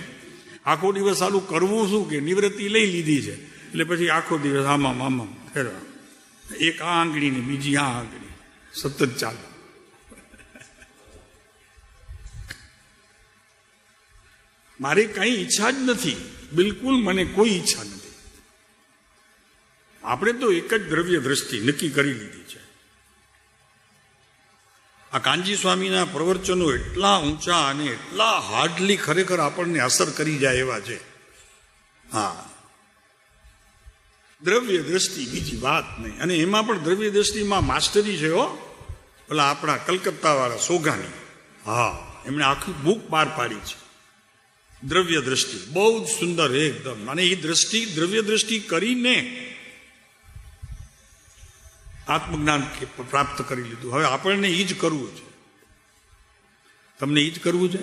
આખો દિવસ સારું કરવું શું કે નિવૃત્તિ લઈ લીધી છે, એટલે પછી આખો દિવસ આમાં ફેરવા, એક આ આંગળી ને બીજી આ આંગળી, સતત ચાલે. મારી કઈ ઈચ્છા જ નથી, બિલકુલ મને કોઈ ઈચ્છા નથી. આપણે તો એક જ દ્રવ્ય દ્રષ્ટિ નક્કી કરી લીધી છે. આ કાનજી સ્વામીના પ્રવચનો એટલા ઊંચા અને એટલા હાર્ડલી ખરેખર આપણને અસર કરી જાય એવા છે. હા, દ્રવ્ય દ્રષ્ટિ, બીજી વાત નહીં. અને એમાં પણ દ્રવ્ય દ્રષ્ટિમાં માસ્ટરી છે હો, પેલા આપણા કલકત્તા વાળા સોગાની. હા, એમણે આખી બુક બહાર પાડી છે, દ્રવ્ય દ્રષ્ટિ, બહુ જ સુંદર એકદમ. અને એ દ્રષ્ટિ, દ્રવ્ય દ્રષ્ટિ કરીને આત્મજ્ઞાન પ્રાપ્ત કરી લીધું. હવે આપણને એ જ કરવું છે. તમને એ જ કરવું છે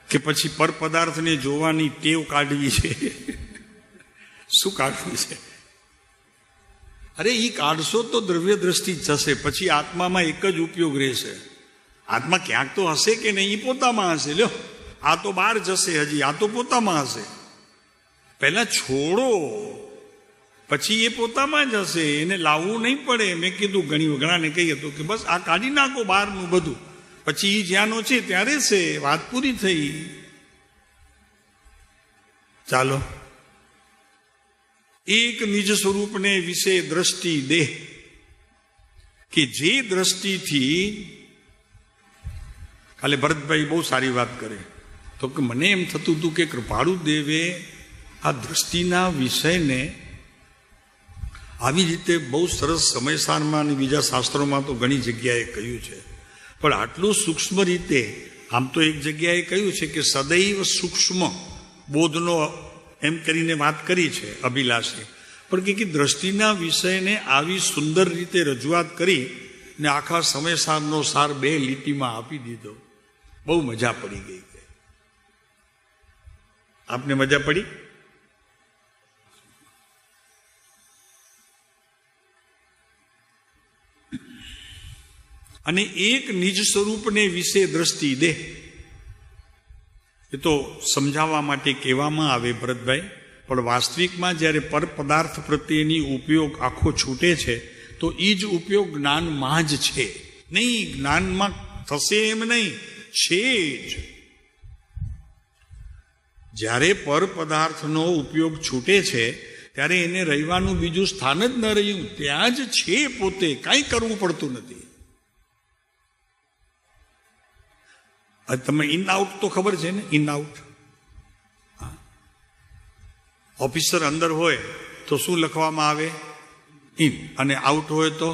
કે પછી પર પદાર્થને જોવાની ટેવ કાઢવી છે? શું કાઢવું છે? અરે એ કાઢશો તો દ્રવ્ય દ્રષ્ટિ જશે, પછી આત્મામાં એક જ ઉપયોગ રહેશે. આત્મા ક્યાંક તો હશે કે નહીં, એ પોતામાં હશે. લ્યો, આ તો બહાર જશે, હજી આ તો પોતામાં હશે. પહેલા છોડો, પછી એ પોતામાં જ હશે, એને લાવવું નહીં પડે. મેં કીધું ઘણાને કહી હતું કે બસ આ કાઢી નાખો બહારનું બધું, પછી એ જ્યાંનો છે ત્યારે છે, વાત પૂરી થઈ. ચાલો, એક નિજ સ્વરૂપને વિશે દ્રષ્ટિ દેહ, કે જે દ્રષ્ટિથી, કાલે ભરતભાઈ બહુ સારી વાત કરે, તો કે મને એમ થતું હતું કે કૃપાળુ દેવે આ દ્રષ્ટિના વિષયને આવી રીતે બહુ સરસ સમયસારમાં અને બીજા શાસ્ત્રોમાં તો ઘણી જગ્યાએ કહ્યું છે, પણ આટલું સૂક્ષ્મ રીતે, આમ તો એક જગ્યાએ કહ્યું છે કે સદૈવ સૂક્ષ્મ બોધનો એમ કરીને વાત કરી છે અભિલાષે, પણ કે દ્રષ્ટિના વિષયને આવી સુંદર રીતે રજૂઆત કરી ને આખા સમયસારનો સાર 2 લીટીમાં આપી દીધો. બહુ મજા પડી ગઈ. આપને મજા પડી? અને એક નિજ સ્વરૂપને વિશે દ્રષ્ટિ દે. એ તો સમજાવવા માટે કહેવામાં આવે ભરતભાઈ, પણ વાસ્તવિકમાં જ્યારે પર પદાર્થ પ્રત્યેની ઉપયોગ આખો છૂટે છે તો એ જ ઉપયોગ જ્ઞાનમાં જ છે. નહીં જ્ઞાનમાં થશે એમ નહીં, છે જ. જ્યારે પર પદાર્થનો ઉપયોગ છૂટે છે ત્યારે એને રહેવાનું બીજું સ્થાન જ ન રહ્યું, ત્યાં જ છે પોતે, કાંઈ કરવું પડતું નથી. તમે ઇન આઉટ તો ખબર છે ને, ઇન આઉટ. ઓફિસર અંદર હોય તો શું લખવામાં આવે? ઇન. અને આઉટ હોય તો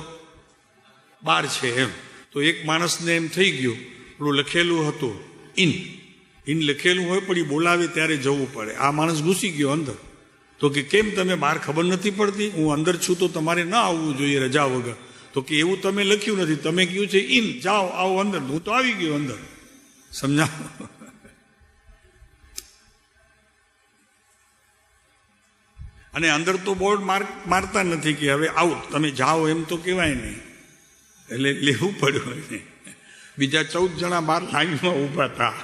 બહાર છે એમ. તો એક માણસને એમ થઈ ગયું, પેલું લખેલું હતું ઇન, ઇન લખેલું હોય પણ એ બોલાવે ત્યારે જવું પડે. આ માણસ ઘૂસી ગયો અંદર. તો કે કેમ તમે બહાર ખબર નથી પડતી? હું અંદર છું તો તમારે ન આવવું જોઈએ રજા વગર. તો કે એવું તમે લખ્યું નથી, તમે કહ્યું છે ઇન, જાઓ આવો અંદર. હું તો આવી ગયો અંદર. સમજાવો? અને અંદર તો બોર્ડ મારતા નથી કે હવે આઉટ, તમે જાઓ એમ તો કહેવાય નહીં. એટલે લેવું પડ્યું. બીજા 14 જણા બહાર લાઈનમાં ઉભા હતા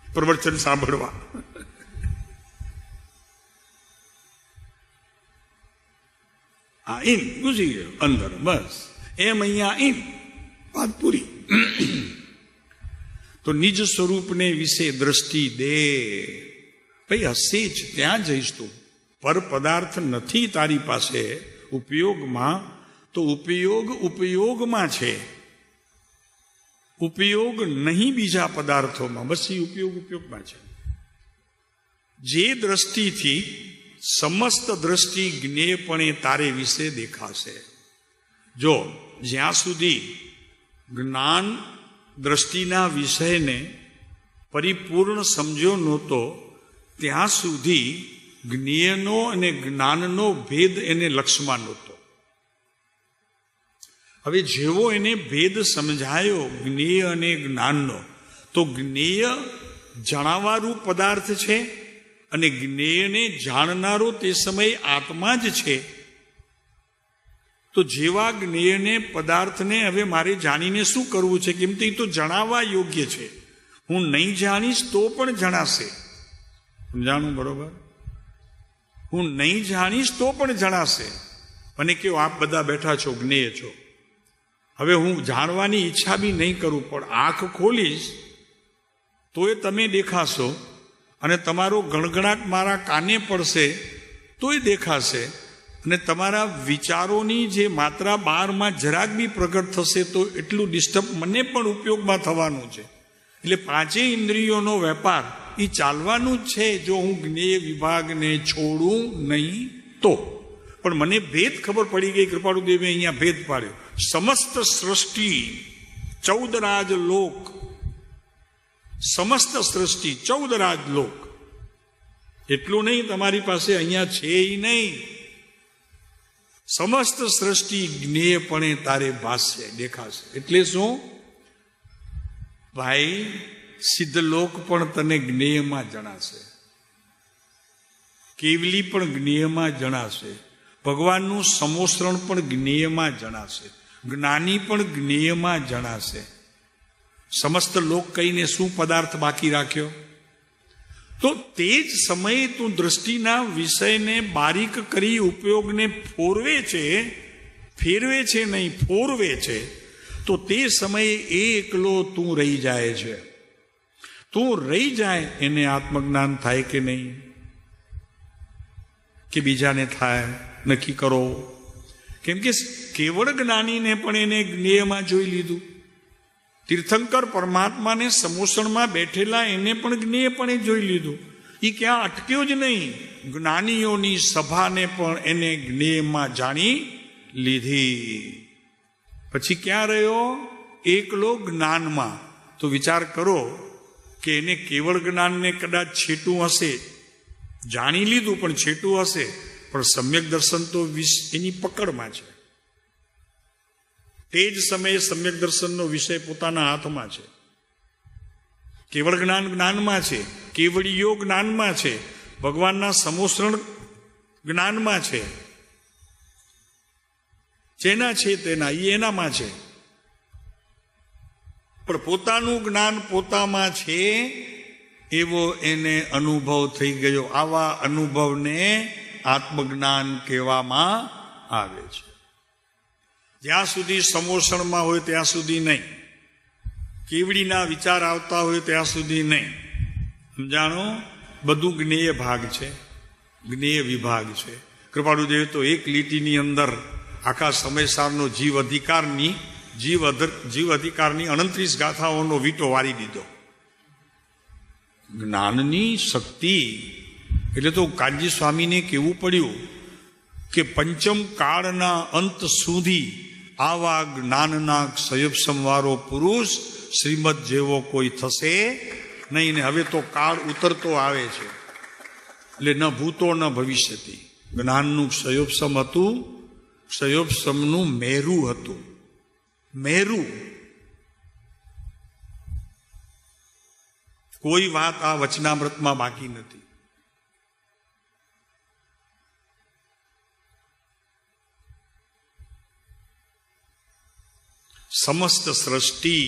પ્રવચન સાંભળવા. હા, ઇન ઘૂસી ગયો અંદર, બસ એમ. અહીંયા ઇન, વાત પૂરી. તો નિજ સ્વરૂપને વિશે દ્રષ્ટિ દે. ભાઈ હશે જ, ત્યાં જઈશ તું. પર પદાર્થ નથી તારી પાસે ઉપયોગમાં, તો ઉપયોગ ઉપયોગમાં છે, ઉપયોગ નહીં બીજા પદાર્થોમાં. બસ એ ઉપયોગ ઉપયોગમાં છે. જે દ્રષ્ટિથી સમસ્ત દ્રષ્ટિ જ્ઞેયપણે તારે વિશે દેખાશે. જો જ્યાં સુધી જ્ઞાન દ્રષ્ટિના વિષયને પરિપૂર્ણ સમજ્યો નહોતો ત્યાં સુધી જ્ઞેયનો અને જ્ઞાનનો ભેદ એને લક્ષમાં નહોતો. હવે જેવો એને ભેદ સમજાયો જ્ઞેય અને જ્ઞાનનો, તો જ્ઞેય જણાવવારૂપ પદાર્થ છે અને જ્ઞેયને જાણનારો તે સમયે આત્મા જ છે. તો જેવા જ્ઞેયને પદાર્થને હવે મારે જાણીને શું કરવું છે? કેમ કે એ તો જણાવવા યોગ્ય છે. હું નહીં જાણીશ તો પણ જણાશે. સમજાણું બરોબર? હું નહીં જાણીશ તો પણ જણાશે. મને કહો, આપ બધા બેઠા છો, જ્ઞેય છો. હવે હું જાણવાની ઈચ્છા બી નહીં કરું, પણ આંખ ખોલીશ તો એ તમે દેખાશો, અને તમારો ગણગણાટ મારા કાને પડશે તોય દેખાશે, અને તમારા વિચારોની જે માત્રા બહારમાં જરાક બી પ્રગટ થશે તો એટલું ડિસ્ટર્બ મને પણ ઉપયોગમાં થવાનું છે. એટલે 5 ઇન્દ્રિયોનો વેપાર એ ચાલવાનું જ છે જો હું જ્ઞેય વિભાગને છોડું નહીં તો. પણ મને ભેદ ખબર પડી ગઈ, કૃપાળુદેવે અહીંયા ભેદ પાડ્યો. સમસ્ત સૃષ્ટિ 14 રાજ લોક, સમસ્ત સૃષ્ટિ 14 રાજ લોક. એટલું નહીં તમારી પાસે અહીંયા છે એ નહીં, સમસ્ત સૃષ્ટિ જ્ઞેયપણે તારે ભાસશે, દેખાશે. એટલે શું ભાઈ? સિદ્ધલોક પણ તને જ્ઞેયમાં જણાશે, કેવલી પણ જ્ઞેયમાં જણાશે, ભગવાનનું સમોસરણ પણ જ્ઞેયમાં જણાશે, જ્ઞાની પણ જ્ઞેયમાં જણાશે. સમસ્ત લોક કહીને શું પદાર્થ બાકી રાખ્યો? તો તે જ સમયે તું દ્રષ્ટિના વિષયને બારીક કરી ઉપયોગને ફોરવે છે, ફેરવે છે નહીં, ફોરવે છે. તો તે સમયે એકલો તું રહી જાય છે. તું રહી જાય એને આત્મજ્ઞાન થાય કે નહીં, કે બીજાને થાય? નક્કી કરો. કેમ કે કેવળ જ્ઞાનીને પણ એને જ્ઞેયમાં જોઈ લીધું. તીર્થંકર પરમાત્માને સમોસણમાં બેઠેલા એને પણ જ્ઞેયપણે જોઈ લીધું. એ ક્યાં અટક્યો જ નહીં, જ્ઞાનીઓની સભાને પણ એને જ્ઞેયમાં જાણી લીધી. પછી ક્યાં રહ્યો? એકલો જ્ઞાનમાં. તો વિચાર કરો કે એને કેવળ જ્ઞાનને કદાચ છેટું હશે, જાણી લીધું પણ છેટું હશે, પણ સમ્યક દર્શન તો એની પકડમાં છે. તે જ સમયે સમ્યક દર્શનનો વિષય પોતાના હાથમાં છે. કેવળ જ્ઞાન જ્ઞાનમાં છે, કેવળીયો જ્ઞાનમાં છે, ભગવાનના સમોસરણ જ્ઞાનમાં છે. જેના છે તેના એ એનામાં છે, પણ પોતાનું જ્ઞાન પોતામાં છે એવો એને અનુભવ થઈ ગયો. આવા અનુભવને આત્મજ્ઞાન કહેવામાં આવે છે. જ્યાં સુધી સમોસણમાં હોય ત્યાં સુધી નહીં, કેવડીના વિચાર આવતા હોય ત્યાં સુધી નહીં. સમજાણો? બધું જ્ઞેય ભાગ છે, જ્ઞેય વિભાગ છે. કૃપાળુદેવ તો એક લીટીની અંદર આખા સમયસારનો જીવ અધિકારની 29 ગાથાઓનો વીટો વારી દીધો. જ્ઞાનની શક્તિ એટલે તો કાળજી સ્વામીને કહેવું પડ્યું કે પંચમ કાળના અંત સુધી આવા જ્ઞાનના ક્ષયપસમવાળો પુરુષ શ્રીમદ જેવો કોઈ થશે નહીં. ને હવે તો કાળ ઉતરતો આવે છે, એટલે ન ભૂતો ન ભવિષ્યતિ. જ્ઞાનનું ક્ષયોપસમ હતું, ક્ષયોપસમનું મેરુ હતું. મેરુ કોઈ વાત આ વચનામૃતમાં બાકી નથી. સમસ્ત સૃષ્ટિ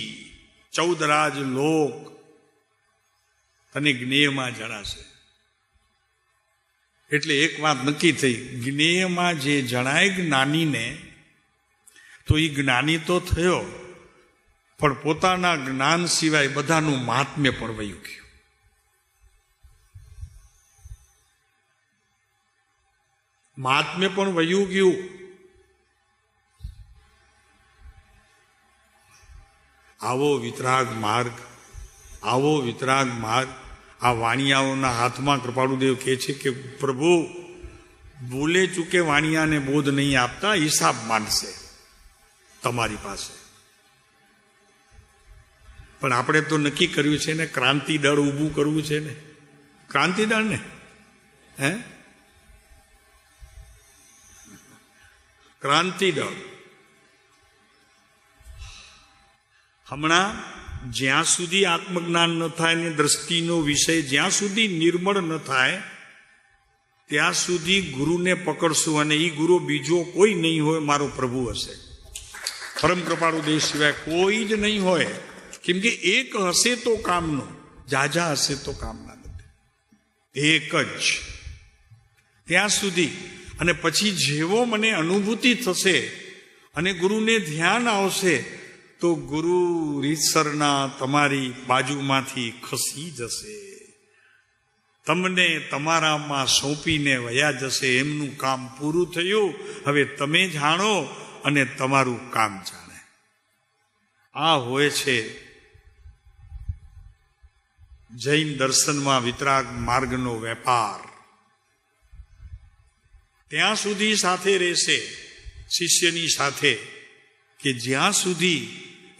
14 રાજ લોક તને જ્ઞેયમાં જણાશે. એટલે એક વાત નક્કી થઈ, જ્ઞેયમાં જે જણાય જ્ઞાનીને તો એ જ્ઞાની તો થયો, પણ પોતાના જ્ઞાન સિવાય બધાનું મહાત્મ્ય પણ વયું ગયું. મહાત્મ્ય પણ વયું ગયું. આવો વિતરાગ માર્ગ, આવો વિતરાગ માર્ગ આ વાણિયાઓના હાથમાં. કૃપાળુદેવ કહે છે કે પ્રભુ ભૂલે ચૂકે વાણિયાને બોધ નહીં આપતા, હિસાબ માંડશે તમારી પાસે. પણ આપણે તો નક્કી કર્યું છે ને, ક્રાંતિ દળ ઊભું કરવું છે ને, ક્રાંતિ દળ ને ક્રાંતિ દળ. હમણાં જ્યાં સુધી આત્મજ્ઞાન ન થાય ને દ્રષ્ટિનો વિષય જ્યાં સુધી નિર્મળ ન થાય ત્યાં સુધી ગુરુને પકડશું, અને એ ગુરુ બીજો કોઈ નહીં હોય, મારો પ્રભુ હશે. પરમ કૃપાળુદેવ સિવાય કોઈ જ નહીં હોય. કેમ કે એક હશે તો કામનું, જાજા હશે તો કામના નથી. એક જ ત્યાં સુધી. અને પછી જેવો મને અનુભૂતિ થશે અને ગુરુને ધ્યાન આવશે તો ગુરુ રીતસરના તમારી બાજુમાંથી ખસી જશે, તમને તમારામાં સોંપીને વયા જશે. એમનું કામ પૂરું થયું, હવે તમે જાણો અને તમારું કામ જાણે. આ હોય છે જૈન દર્શનમાં વિતરાગ માર્ગનો વેપાર. ત્યાં સુધી સાથે રહેશે શિષ્યની સાથે કે જ્યાં સુધી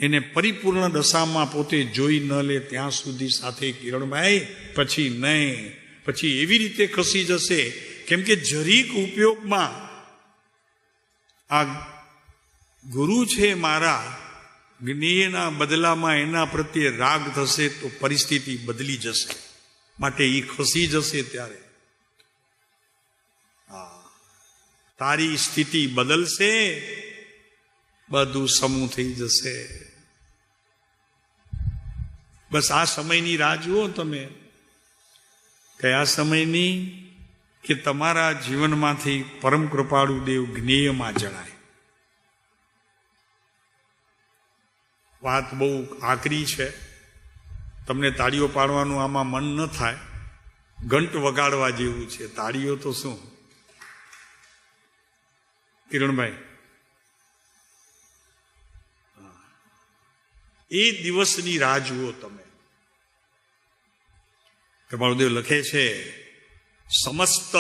એને પરિપૂર્ણ દશામાં પોતે જોઈ ન લે ત્યાં સુધી સાથે. કિરણભાઈ પછી નહીં, પછી એવી રીતે ખસી જશે. કેમ કે જરીક ઉપયોગમાં આ ગુરુ છે મારા, જ્ઞેયના બદલામાં એના પ્રત્યે રાગ થશે તો પરિસ્થિતિ બદલી જશે. માટે એ ખસી જશે ત્યારે તારી સ્થિતિ બદલશે, બધું સમૂહ થઈ જશે. બસ આ સમયની રાહ જુઓ તમે. કયા સમયની? કે તમારા જીવનમાંથી પરમ કૃપાળુ દેવ જ્ઞેયમાં જણાય. વાત બહુ આકરી છે, તમને તાળીઓ પાડવાનું આમાં મન ન થાય, ઘંટ વગાડવા જેવું છે. તાળીઓ તો શું કિરણભાઈ, એ દિવસની રાહ જુઓ તમે. કૃપાળુદેવ લખે છે સમસ્ત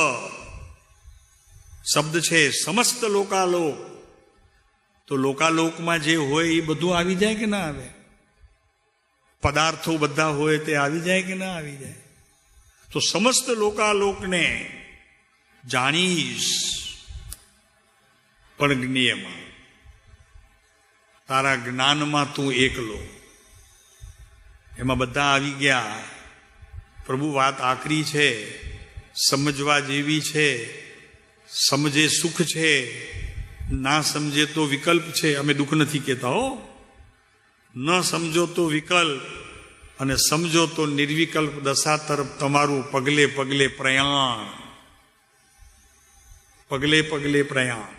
શબ્દ છે સમસ્ત લોકાલોક. તો લોકાલોકમાં જે હોય એ બધું આવી જાય કે ના આવે? પદાર્થો બધા હોય તે આવી જાય કે ના આવી જાય? તો સમસ્ત લોકાલોકને જાણીશ પણ જ્ઞેયમાં, તારા જ્ઞાનમાં તું એકલો. એમાં બધા આવી ગયા. પ્રભુ વાત આકરી છે, સમજવા જેવી છે. સમજે સુખ છે, ના સમજે તો વિકલ્પ છે, અમે દુઃખ નથી કહેતા હો. ન સમજો તો વિકલ્પ, અને સમજો તો નિર્વિકલ્પ દશા તરફ તમારું પગલે પગલે પ્રયાણ. પગલે પગલે પ્રયાણ.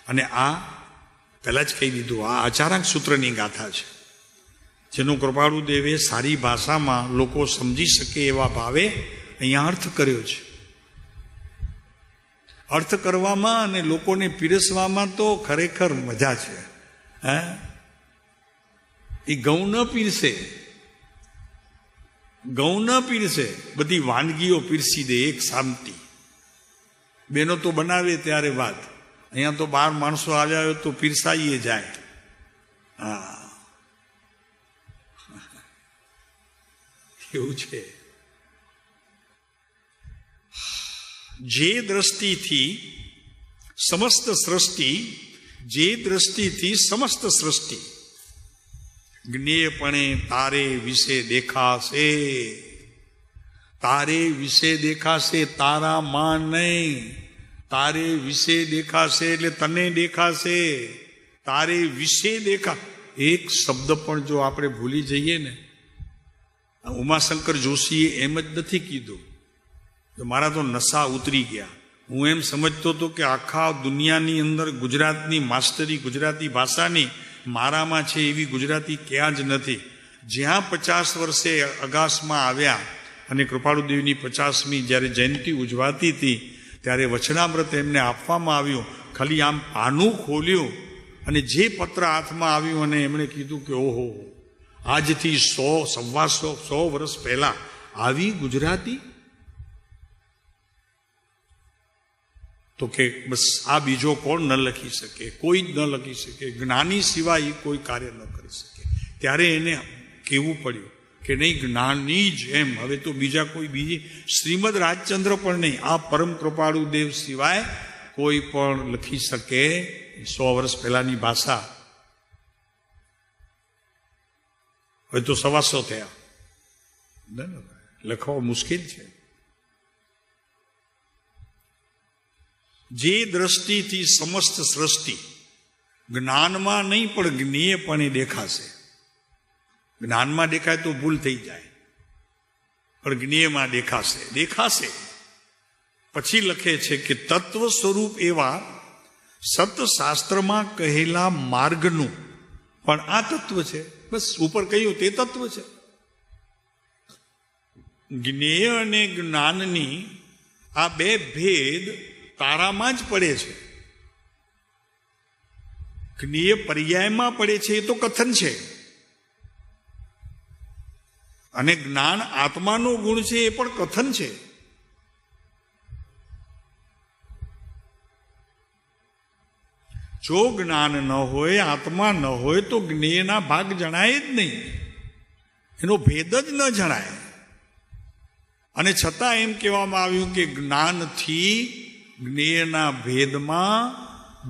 અને આ પહેલા જ કહી દીધું, આ આચારાંક સૂત્રની ગાથા છે, જેનો કૃપાળુ દેવે સારી ભાષામાં લોકો સમજી શકે એવા ભાવે અહીંયા અર્થ કર્યો છે. અર્થ કરવામાં અને લોકોને પીરસવામાં તો ખરેખર મજા છે. એ ઘઉં ન પીરસે, ઘઉં ન પીરસે, બધી વાનગીઓ પીરસી દે એક શાંતિ. બેનો તો બનાવે ત્યારે વાત, અહીંયા તો 12 માણસો આવ્યા હોય તો પીરસાઈએ જાય. હા, એવું છે. જે દ્રષ્ટિથી સમસ્ત સૃષ્ટિ, જે દ્રષ્ટિથી સમસ્ત સૃષ્ટિ જ્ઞેયપણે તારે વિશે દેખાશે, તારે વિશે દેખાશે, તારા માં નહીં, તારે વિશે દેખાશે એટલે તને દેખાશે, તારે વિશે દેખા. એક શબ્દ પણ જો આપણે ભૂલી જઈએ ને, ઉમાશંકર જોશીએ એમ જ નથી કીધું, મારા તો નશા ઉતરી ગયા. હું એમ સમજતો હતો કે આખા દુનિયાની અંદર ગુજરાતની માસ્ટરી, ગુજરાતી ભાષાની મારામાં છે એવી ગુજરાતી ક્યાં જ નથી. જ્યાં 50 વર્ષે અગાસમાં આવ્યા અને કૃપાળુદેવની 50મી જ્યારે જયંતિ ઉજવાતી હતી, ત્યારે વચનામૃત એમને આપવામાં આવ્યું. ખાલી આમ પાનું ખોલ્યું અને જે પત્ર હાથમાં આવ્યું અને એમણે કીધું કે ઓહો, આજથી 100 વર્ષ પહેલા આવી ગુજરાતી. તો કે બસ આ બીજો કોણ ન લખી શકે, કોઈ જ ન લખી શકે, જ્ઞાની સિવાય કોઈ કાર્ય ન કરી શકે. ત્યારે એને કહેવું પડ્યું કે નહીં, જ્ઞાની જ એમ. હવે તો બીજા કોઈ બીજી શ્રીમદ રાજચંદ્ર પણ નહીં, આ પરમ કૃપાળુ દેવ સિવાય કોઈ પણ લખી શકે 100 વર્ષ પહેલાની ભાષા. હવે તો 125 થયા, લખવા મુશ્કેલ છે. જે દ્રષ્ટિથી સમસ્ત સૃષ્ટિ જ્ઞાનમાં નહીં પણ જ્ઞેયપણે દેખાશે. જ્ઞાનમાં દેખાય તો ભૂલ થઈ જાય, પણ જ્ઞેયમાં દેખાશે. દેખાશે પછી લખે છે કે તત્વ સ્વરૂપ એવા સતશાસ્ત્રમાં કહેલા માર્ગનું પણ આ તત્વ છે. બસ ઉપર કહ્યું તે તત્વ છે. જ્ઞેય અને જ્ઞાનની આ બે ભેદ તારામાં જ પડે છે. જ્ઞેય પર્યાયમાં પડે છે, એ તો કથન છે, અને જ્ઞાન આત્માનો ગુણ છે, એ પણ કથન છે. જો જ્ઞાન ન હોય, આત્મા ન હોય, તો જ્ઞેયના ભાગ જણાય જ નહીં, એનો ભેદ જ ન જણાય. અને છતાં એમ કહેવામાં આવ્યું કે જ્ઞાનથી જ્ઞેયના ભેદમાં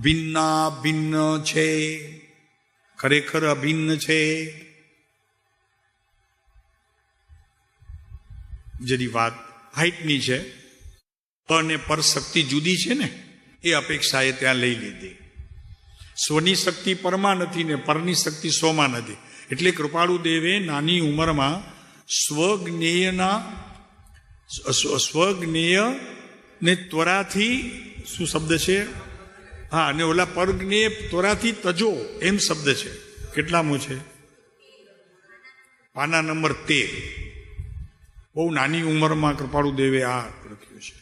ભિન્ના ભિન્ન છે, ખરેખર અભિન્ન છે. જેની વાત હાઈટની છે, અને પર શક્તિ જુદી છે ને, એ અપેક્ષાએ ત્યાં લઈ લીધી. સ્વની શક્તિ પરમાં નથી ને પરની શક્તિ સ્વમાં નથી. એટલે કૃપાળુ દેવે નાની ઉંમરમાં સ્વજ્ઞેય ને ત્વરાથી, શું શબ્દ છે? હા, અને ઓલા પરજ્ઞેય ત્વરાથી તજો, એમ શબ્દ છે. કેટલામું છે? પાના નંબર 13. બહુ નાની ઉંમરમાં કૃપાળુ દેવે આ લખ્યું છે.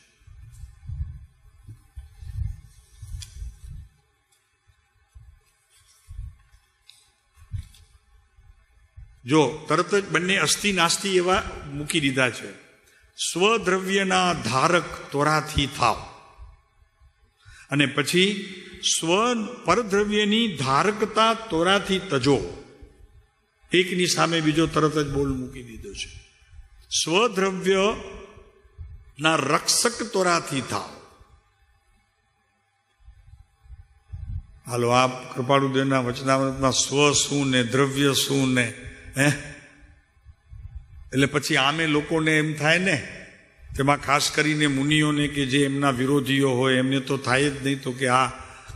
જો તરત જ બંને અસ્થિ નાસ્તિ એવા મૂકી દીધા છે. સ્વદ્રવ્યના ધારક ત્વરાથી થાવ, અને પછી સ્વ પરદ્રવ્યની ધારકતા ત્વરાથી તજો. એકની સામે બીજો તરત જ બોલ મૂકી દીધો છે. સ્વદ્રવ્યના રક્ષક ત્વરાથી થાવ. હાલો, આ કૃપાળુદેવના વચનામૃતમાં સ્વ શું ને દ્રવ્ય શું ને એટલે પછી આમે લોકોને એમ થાય ને તેમાં ખાસ કરીને મુનિઓને કે જે એમના વિરોધીઓ હોય એમને તો થાય જ નહીં, તો કે આ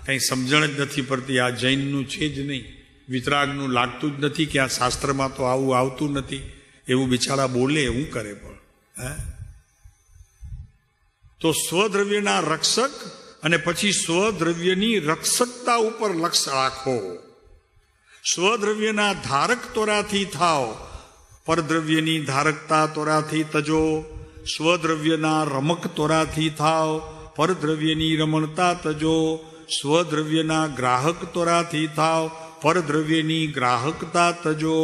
કંઈ સમજણ જ નથી પડતી, આ જૈનનું છે જ નહીં, વિતરાગનું લાગતું જ નથી કે આ શાસ્ત્રમાં તો આવું આવતું નથી, એવું બિચારા બોલે, હું કરે પણ તો સ્વદ્રવ્યના રક્ષક અને પછી સ્વદ્રવ્યની રક્ષકતા ઉપર લક્ષ્ય રાખો. સ્વદ્રવ્યના ધારક તોરાથી થાવ, પરદ્રવ્યની ધારકતા તોરાથી તજો. સ્વદ્રવ્યના રમક તોરાથી થાવ, પરદ્રવ્યની રમણતા તજો. સ્વદ્રવ્યના ગ્રાહક તોરાથી થાવ, પરદ્રવ્યની ગ્રાહકતા તજો.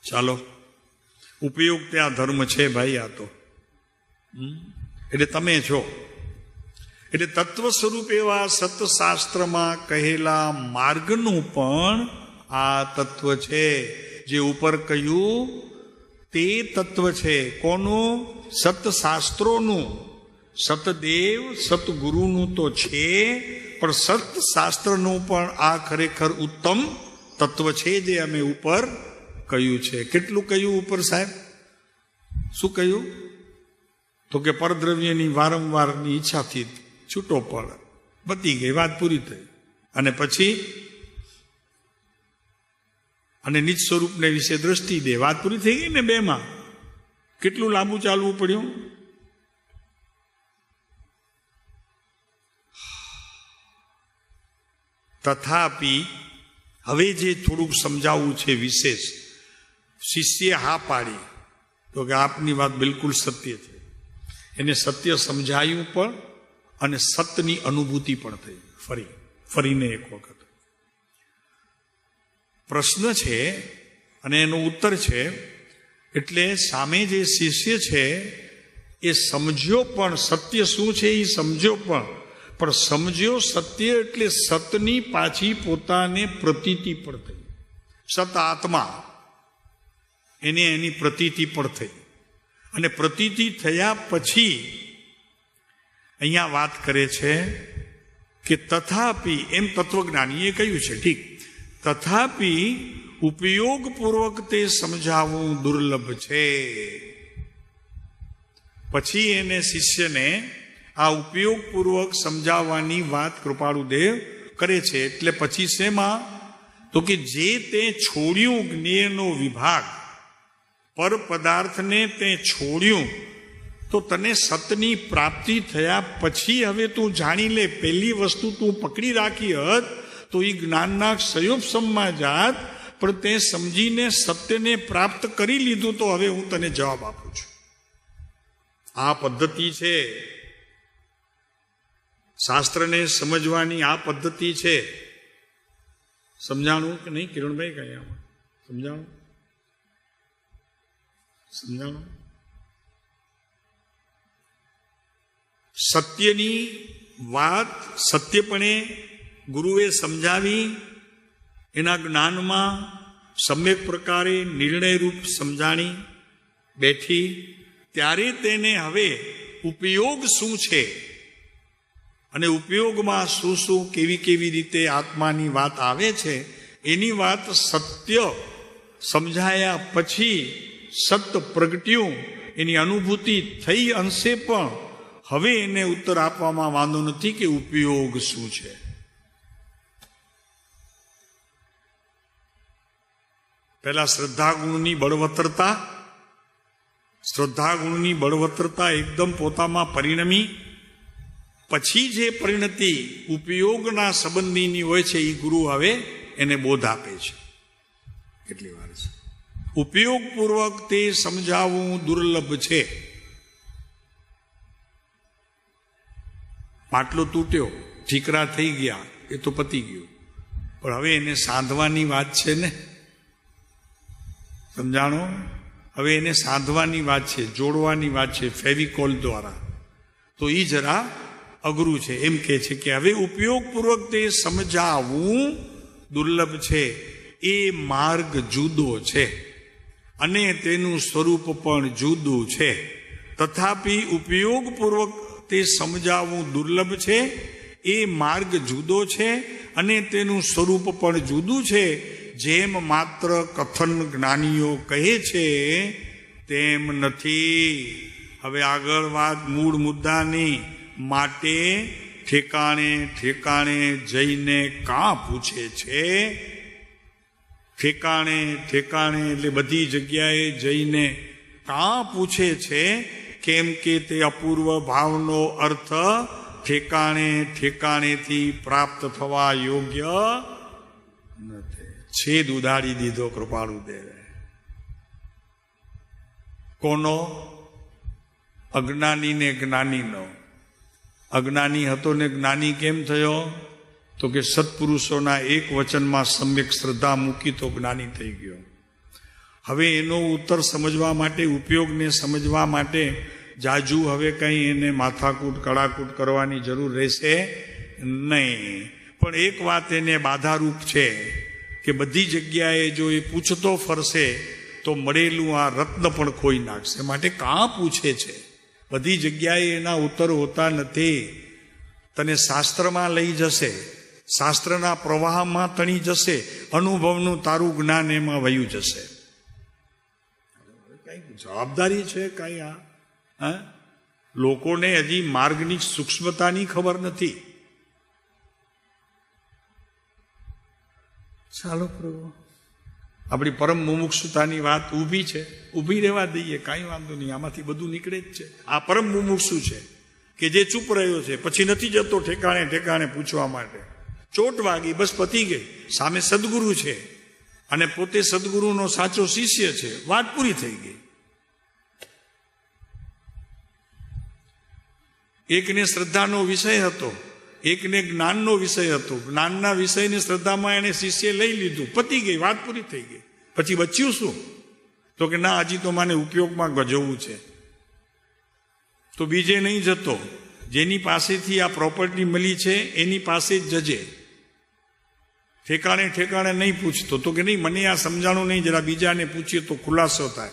ચાલો, ઉપયોગ ત્યાં ધર્મ છે ભાઈ, આ તો એટલે તમે છો. એટલે તત્વ સ્વરૂપ એવા સતશાસ્ત્રમાં કહેલા માર્ગનું પણ આ તત્વ છે. જે ઉપર કહ્યું તે તત્વ છે. કોનું? સતશાસ્ત્રોનું. સતદેવ સતગુરુનું તો છે, પણ સતશાસ્ત્રનું પણ આ ખરેખર ઉત્તમ તત્વ છે જે અમે ઉપર કહ્યું છે. કેટલું કહ્યું ઉપર સાહેબ? શું કહ્યું? તો કે પરદ્રવ્યની વારંવારની ઈચ્છાથી છૂટો પડ, બતી ગઈ, વાત પૂરી થઈ. અને પછી અને નિજ સ્વરૂપને વિશે દ્રષ્ટિ દે, વાત પૂરી થઈ ગઈ ને બેમાં. કેટલું લાંબુ ચાલવું પડ્યું? તથાપિ હવે જે થોડુંક સમજાવવું છે વિશેષ, શિષ્યે હા પાડી તો કે આપની વાત બિલકુલ સત્ય છે. એને સત્ય સમજાયું પણ અને સતની અનુભૂતિ પણ થઈ. ફરીને એક વખત પ્રશ્ન છે અને એનો ઉત્તર છે. એટલે સામે જે શિષ્ય છે એ સમજ્યો પણ, સત્ય શું છે એ સમજ્યો પણ સમજ્યો સત્ય એટલે સતની પાછી પોતાને પ્રતીતિ પણ થઈ. સત આત્મા એને એની પ્રતીતિ પણ થઈ. અને પ્રતીતિ થયા પછી અહીંયા વાત કરે છે કે તથાપિ, એમ તત્વજ્ઞાનીએ કહ્યું છે, ઠીક, તથાપિ ઉપયોગપૂર્વક તે સમજાવવું દુર્લભ છે. પછી એને શિષ્યને આ ઉપયોગપૂર્વક સમજાવવાની વાત કૃપાળુદેવ કરે છે. એટલે પછી શેમાં? તો કે જે તે છોડ્યું જ્ઞેયનો વિભાગ, પર પદાર્થને તે છોડ્યું, તો તને સતની પ્રાપ્તિ થયા પછી હવે તું જાણી લે. પહેલી વસ્તુ તું પકડી રાખી હત તો એ જ્ઞાનના ક્ષયોપસમમાં જાત, પણ તે સમજીને સત્યને પ્રાપ્ત કરી લીધું. તો હવે હું તને જવાબ આપું છું. આ પદ્ધતિ છે શાસ્ત્રને સમજવાની, આ પદ્ધતિ છે. સમજાણું કે નહીં કિરણભાઈ? કઈ આમાં સમજાણું? સત્યની વાત સત્યપણે ગુરુએ સમજાવી, એના જ્ઞાનમાં સમ્યક પ્રકારે નિર્ણયરૂપ સમજાણી બેઠી. ત્યારે તેને હવે ઉપયોગ શું છે અને ઉપયોગમાં શું શું કેવી કેવી રીતે આત્માની વાત આવે છે એની વાત સત્ય સમજાયા પછી સત્ય પ્રગટ્યું, એની અનુભૂતિ થઈ અંશે, પણ હવે એને ઉત્તર આપવામાં વાંધો નથી કે ઉપયોગ શું છે. પહેલા શ્રદ્ધાગુણની બળવત્તરતા એકદમ પોતામાં પરિણમી. પછી જે પરિણતિ ઉપયોગના સંબંધીની હોય છે એ ગુરુ હવે એને બોધ આપે છે. કેટલી વાર છે ઉપયોગપૂર્વક તે સમજાવવું દુર્લભ છે. માટલો તૂટ્યો, ઠીકરા થઈ ગયા, એ તો પતી ગયું, પણ હવે એને સાંધવાની વાત છે ને, સમજાણો? હવે એને સાંધવાની વાત છે, જોડવાની વાત છે ફેવિકોલ દ્વારા. તો એ જરા અઘરું છે. એમ કે છે કે હવે ઉપયોગપૂર્વક તે સમજાવવું દુર્લભ છે. એ માર્ગ જુદો છે. અને તેનું સ્વરૂપ પણ જુદું છે. તથાપિ ઉપયોગપૂર્વક તે સમજાવવું દુર્લભ છે. એ માર્ગ જુદો છે અને તેનું સ્વરૂપ પણ જુદું છે. જેમ માત્ર કથન જ્ઞાનીઓ કહે છે તેમ નથી. હવે આગળ વાત મૂળ મુદ્દાની. માટે ઠેકાણે ઠેકાણે જઈને કાં પૂછે છે? ઠેકાણે ઠેકાણે એટલે બધી જગ્યાએ જઈને કાં પૂછે છે? કેમ કે તે અપૂર્વ ભાવનો અર્થ ઠેકાણે ઠેકાણેથી પ્રાપ્ત થવા યોગ્ય નથી. છેદ ઉડાડી દીધો કૃપાળુ દેવે. કોનો? અજ્ઞાની ને જ્ઞાનીનો. અજ્ઞાની હતો ને જ્ઞાની કેમ થયો? તો કે સત્પુરુષોના એક વચનમાં સમ્યક શ્રદ્ધા મૂકી તો જ્ઞાની થઈ ગયો. હવે એનો ઉત્તર સમજવા માટે, ઉપયોગને સમજવા માટે જાજુ હવે કંઈ એને માથાકૂટ કડાકૂટ કરવાની જરૂર રહેશે નહીં. પણ એક વાત એને બાધારૂપ છે કે બધી જગ્યાએ જો એ પૂછતો ફરશે તો મળેલું આ રત્ન પણ ખોઈ નાખશે. માટે કાં પૂછે છે? બધી જગ્યાએ એના ઉત્તર હોતા નથી. તને શાસ્ત્રમાં લઈ જશે, શાસ્ત્રના પ્રવાહમાં તણી જશે, અનુભવનું તારું જ્ઞાન એમાં વયું જશે. કઈ જવાબદારી છે કઈ આ? હા, લોકોને હજી માર્ગની સૂક્ષ્મતાની ખબર નથી. ચાલો પ્રભુ, આપણી પરમ મુમુક્ષુતાની વાત ઊભી છે, ઊભી રહેવા દઈએ, કાંઈ વાંધો નહીં. આમાંથી બધું નીકળે જ છે. આ પરમ મુમુક્ષુ છે કે જે ચૂપ રહ્યો છે, પછી નથી જતો ઠેકાણે ઠેકાણે પૂછવા માટે. ચોટ વાગી, બસ પતી ગઈ. સામે સદગુરુ છે અને પોતે સદગુરુનો સાચો શિષ્ય છે, વાત પૂરી થઈ ગઈ. એકને શ્રદ્ધાનો વિષય હતો, એકને જ્ઞાનનો વિષય હતો. જ્ઞાનના વિષયની શ્રદ્ધામાં એને શિષ્ય લઈ લીધું, પતી ગઈ, વાત પૂરી થઈ ગઈ. પછી બચ્યું શું? તો કે ના, હજી તો મને ઉપયોગમાં ગજવવું છે. તો બીજે નહીં જતો. જેની પાસેથી આ પ્રોપર્ટી મળી છે એની પાસે જ જજે. ઠેકાણે ઠેકાણે નહીં પૂછતો. તો કે નહીં, મને આ સમજાણું નહીં, જરા બીજાને પૂછીએ તો ખુલાસો થાય.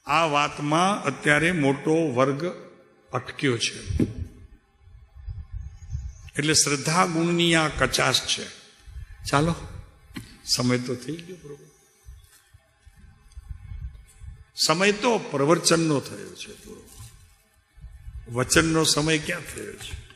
આ વાતમાં અત્યારે મોટો વર્ગ અટક્યો છે. એટલે શ્રદ્ધા ગુણની આ કચાશ છે. ચાલો, સમય તો થઈ ગયો પ્રભુ. સમય તો પ્રવચનનો થયો છે પૂરો. વચનનો સમય ક્યાં થયો છે?